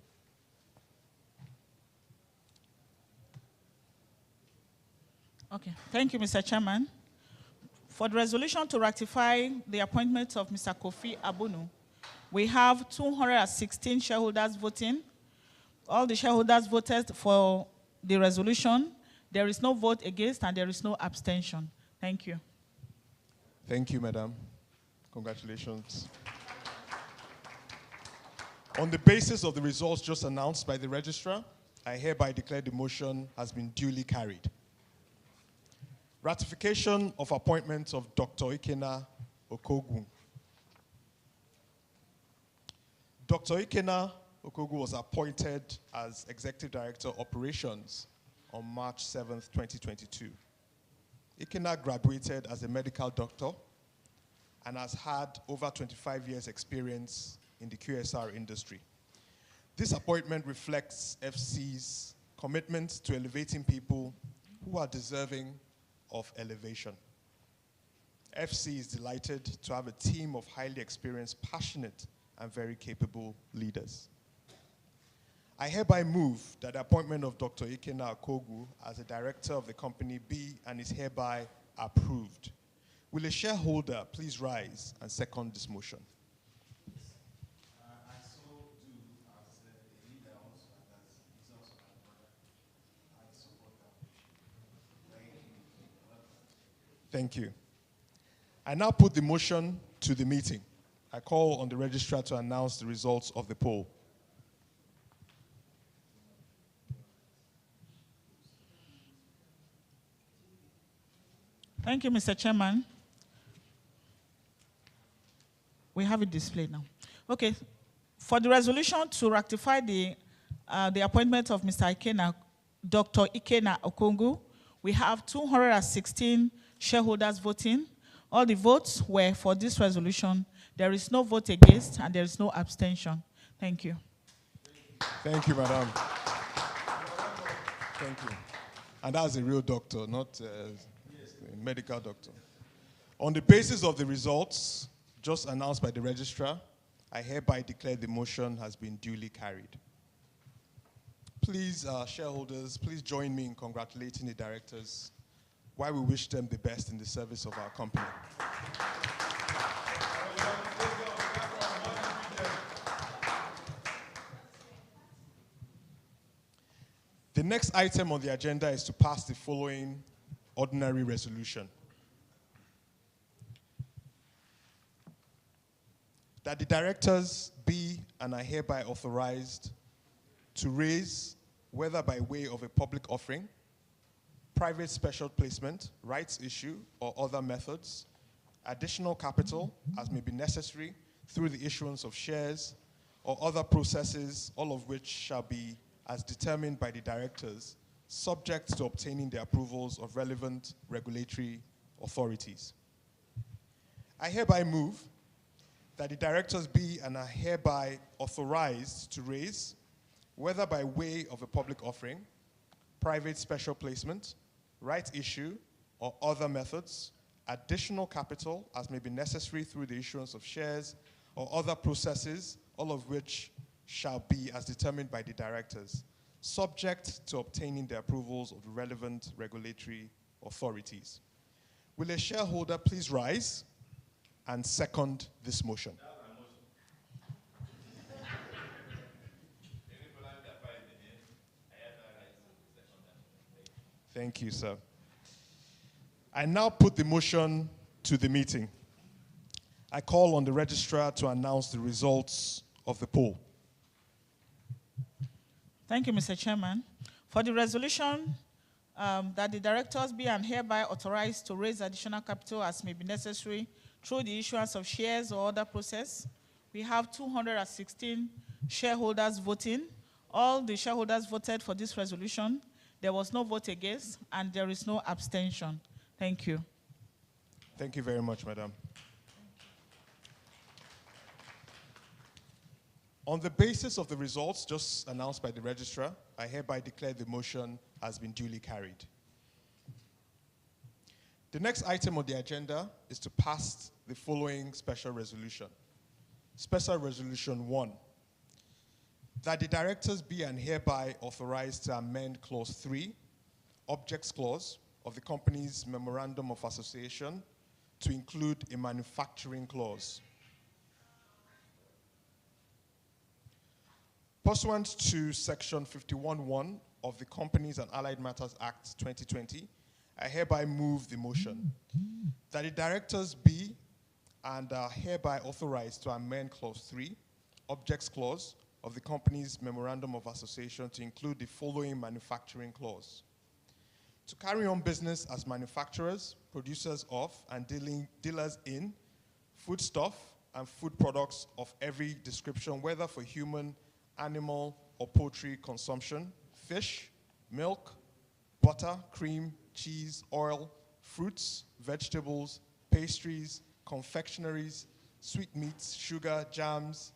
Okay, thank you, Mr. Chairman. For the resolution to ratify the appointment of Mr. Kofi Abunu, we have 216 shareholders voting. All the shareholders voted for the resolution. There is no vote against and there is no abstention. Thank you. Thank you, madam. Congratulations. On the basis of the results just announced by the registrar, I hereby declare the motion has been duly carried. Ratification of appointment of Dr. Ikena Okogwu. Dr. Ikena Okogwu was appointed as Executive Director Operations on March 7th, 2022. Ikena graduated as a medical doctor and has had over 25 years experience in the QSR industry. This appointment reflects FC's commitment to elevating people who are deserving of elevation. FC is delighted to have a team of highly experienced, passionate, and very capable leaders. I hereby move that the appointment of Dr. Ikena Okogu as a director of the company be and is hereby approved. Will a shareholder please rise and second this motion? I so do as a leader also, and as he's also my brother. I support that motion. Thank you. I now put the motion to the meeting. I call on the registrar to announce the results of the poll. Thank you, Mr. Chairman. We have it displayed now. Okay, for the resolution to rectify the appointment of Mr. Ikena, Dr. Ikena Okogu, we have 216 shareholders voting. All the votes were for this resolution. There is no vote against and there is no abstention. Thank you. Thank you, madam. Thank you. And that's a real doctor, not a medical doctor. On the basis of the results just announced by the registrar, I hereby declare the motion has been duly carried. Please, shareholders, please join me in congratulating the directors while we wish them the best in the service of our company. The next item on the agenda is to pass the following ordinary resolution. That the directors be and are hereby authorized to raise, whether by way of a public offering, private special placement, rights issue, or other methods, additional capital as may be necessary through the issuance of shares or other processes, all of which shall be as determined by the directors, subject to obtaining the approvals of relevant regulatory authorities. I hereby move that the directors be and are hereby authorized to raise, whether by way of a public offering, private special placement, right issue, or other methods, additional capital as may be necessary through the issuance of shares or other processes, all of which shall be as determined by the directors, subject to obtaining the approvals of the relevant regulatory authorities. Will a shareholder please rise and second this motion? Thank you, sir. I now put the motion to the meeting. I call on the registrar to announce the results of the poll. Thank you, Mr. Chairman. For the resolution that the directors be and hereby authorized to raise additional capital as may be necessary through the issuance of shares or other process, we have 216 shareholders voting. All the shareholders voted for this resolution. There was no vote against and there is no abstention. Thank you. Thank you very much, madam. On the basis of the results just announced by the registrar, I hereby declare the motion has been duly carried. The next item on the agenda is to pass the following special resolution. Special Resolution 1, that the directors be and hereby authorized to amend Clause 3, Objects Clause, of the company's Memorandum of Association to include a manufacturing clause. Pursuant to Section 51(1) of the Companies and Allied Matters Act 2020, I hereby move the motion that the directors be and are hereby authorized to amend Clause 3, Objects Clause, of the company's Memorandum of Association to include the following manufacturing clause. To carry on business as manufacturers, producers of, and dealers in foodstuff and food products of every description, whether for human, animal, or poultry consumption, fish, milk, butter, cream, cheese, oil, fruits, vegetables, pastries, confectionaries, sweetmeats, sugar, jams,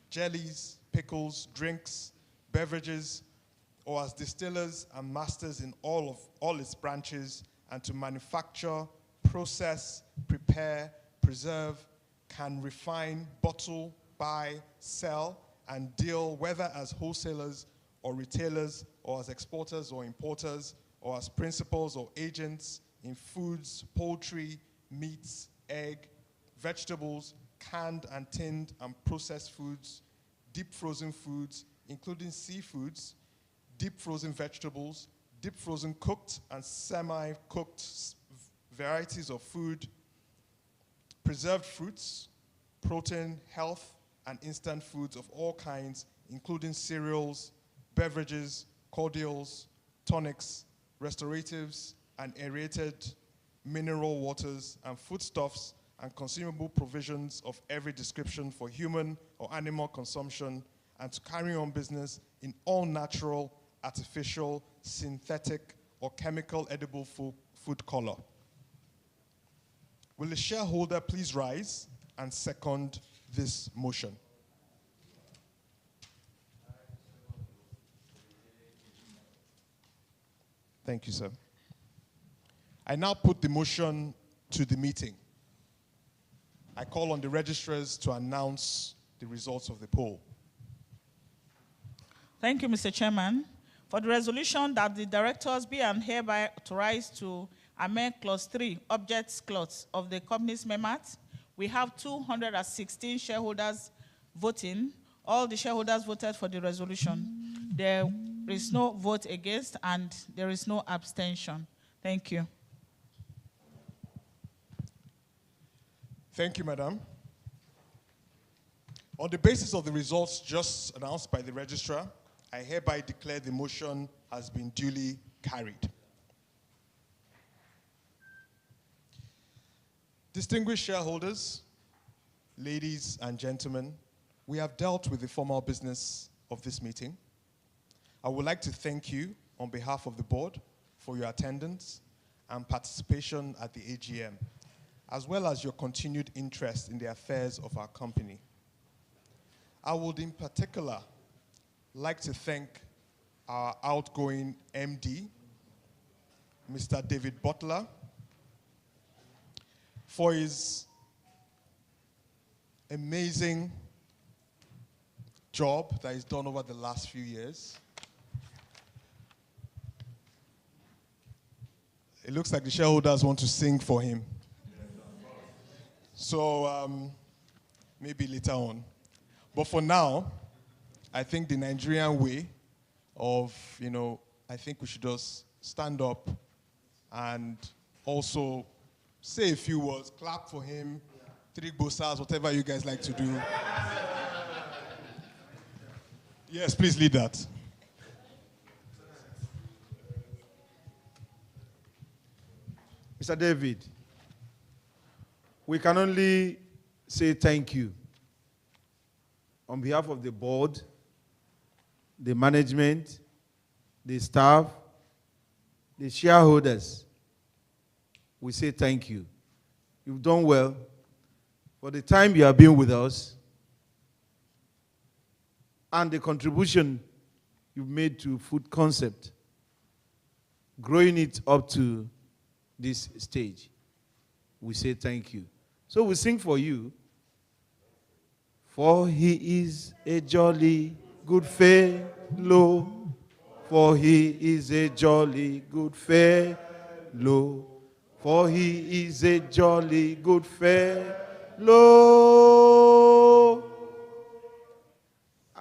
jellies, pickles, drinks, beverages, or as distillers and masters in all its branches, and to manufacture, process, prepare, preserve, can refine, bottle, buy, sell, and deal whether as wholesalers or retailers or as exporters or importers or as principals or agents in foods, poultry, meats, egg, vegetables, canned and tinned and processed foods, deep frozen foods, including seafoods, deep frozen vegetables, deep frozen cooked and semi-cooked varieties of food, preserved fruits, protein, health, and instant foods of all kinds, including cereals, beverages, cordials, tonics, restoratives, and aerated mineral waters, and foodstuffs and consumable provisions of every description for human or animal consumption, and to carry on business in all natural, artificial, synthetic, or chemical edible food color. Will the shareholder please rise and second this motion? Thank you, sir. I now put the motion to the meeting. I call on the registrars to announce the results of the poll. Thank you, Mr. Chairman. For the resolution that the directors be and hereby authorized to amend Clause 3, Objects Clause of the company's MEMAT, we have 216 shareholders voting. All the shareholders voted for the resolution. There is no vote against and there is no abstention. Thank you. Thank you, Madam. On the basis of the results just announced by the registrar, I hereby declare the motion has been duly carried. Distinguished shareholders, ladies and gentlemen, we have dealt with the formal business of this meeting. I would like to thank you on behalf of the board for your attendance and participation at the AGM, as well as your continued interest in the affairs of our company. I would in particular like to thank our outgoing MD, Mr. David Butler, for his amazing job that he's done over the last few years. It looks like the shareholders want to sing for him. So maybe later on. But for now, I think the Nigerian way of, I think we should just stand up and also say a few words, clap for him, 3 bosas, whatever you guys like to do. Yes, please lead that. Mr. David, we can only say thank you on behalf of the board, the management, the staff, the shareholders. We say thank you. You've done well for the time you have been with us and the contribution you've made to Food Concept, growing it up to this stage. We say thank you. So we sing for you. For he is a jolly good fellow. For he is a jolly good fellow. For he is a jolly good fellow.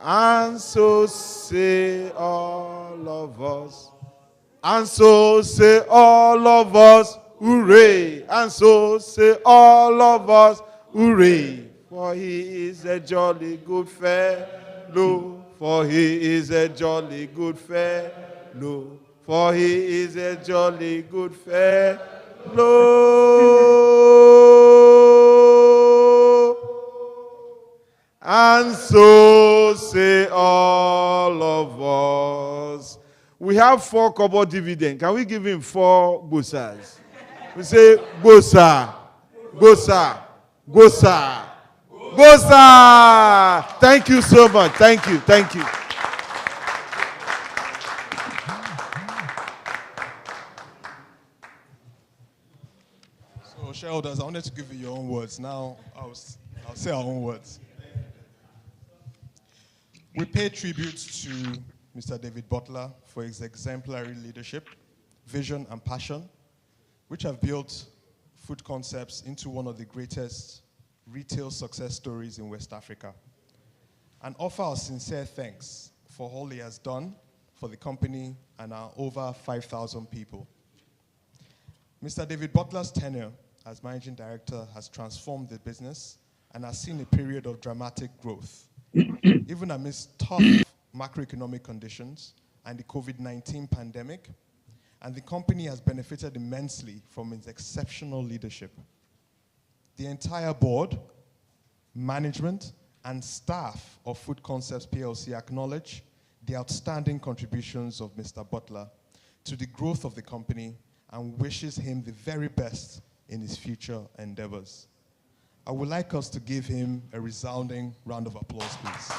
And so say all of us. And so say all of us, hooray. And so say all of us, hooray. For he is a jolly good fellow. For he is a jolly good fellow. For he is a jolly good fellow. And so say all of us. We have 4 kobo dividend. Can we give him 4 bosas? We say bosa, bosa, bosa, bosa. Thank you so much. Thank you. Thank you. So So shareholders, I wanted to give you your own words. Now I'll say our own words. We pay tribute to Mr. David Butler for his exemplary leadership, vision, and passion, which have built Food Concepts into one of the greatest retail success stories in West Africa, and offer our sincere thanks for all he has done for the company and our over 5,000 people. Mr. David Butler's tenure as managing director has transformed the business and has seen a period of dramatic growth. Even amidst tough macroeconomic conditions and the COVID-19 pandemic, and the company has benefited immensely from its exceptional leadership. The entire board, management, and staff of Food Concepts PLC acknowledge the outstanding contributions of Mr. Butler to the growth of the company and wishes him the very best in his future endeavors. I would like us to give him a resounding round of applause, please.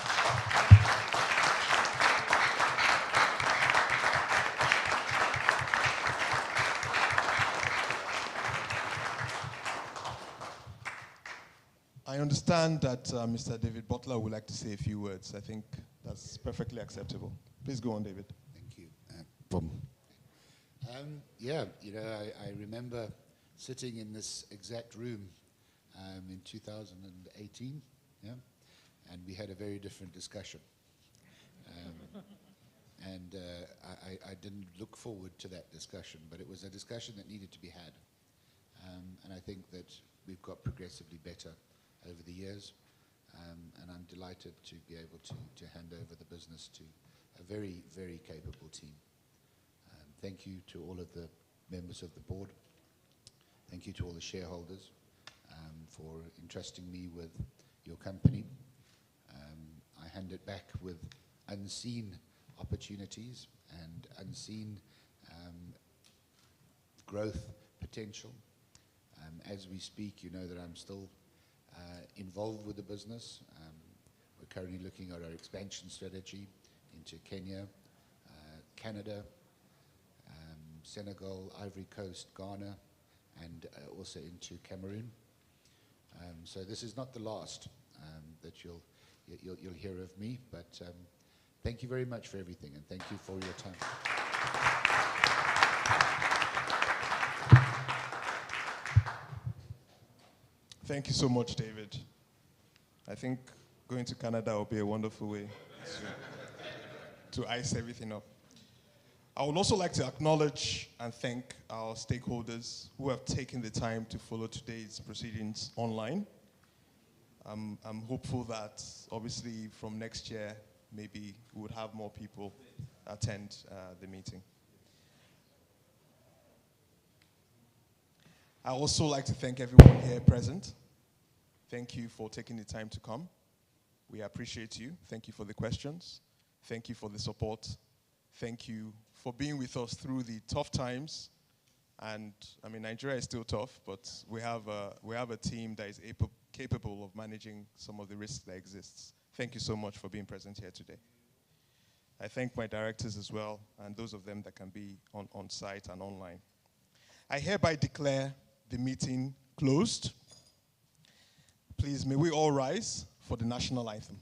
I understand that Mr. David Butler would like to say a few words. I think that's perfectly acceptable. Please go on, David. Thank you. Yeah, you know, I remember sitting in this exact room in 2018, yeah, and we had a very different discussion. I didn't look forward to that discussion, but it was a discussion that needed to be had. And I think that we've got progressively better over the years, and I'm delighted to be able to hand over the business to a very, very capable team. Thank you to all of the members of the board. Thank you to all the shareholders for entrusting me with your company. I hand it back with unseen opportunities and unseen growth potential. As we speak, you know that I'm still involved with the business. We're currently looking at our expansion strategy into Kenya, Canada, Senegal, Ivory Coast, Ghana, and also into Cameroon. So this is not the last that you'll hear of me, but thank you very much for everything, and thank you for your time. Thank you so much, David. I think going to Canada will be a wonderful way to ice everything up. I would also like to acknowledge and thank our stakeholders who have taken the time to follow today's proceedings online. I'm hopeful that, obviously, from next year, maybe we would have more people attend the meeting. I also like to thank everyone here present. Thank you for taking the time to come. We appreciate you. Thank you for the questions. Thank you for the support. Thank you for being with us through the tough times. And I mean, Nigeria is still tough, but we have a team that is capable of managing some of the risks that exists. Thank you so much for being present here today. I thank my directors as well, and those of them that can be on site and online. I hereby declare the meeting closed. Please, may we all rise for the national anthem.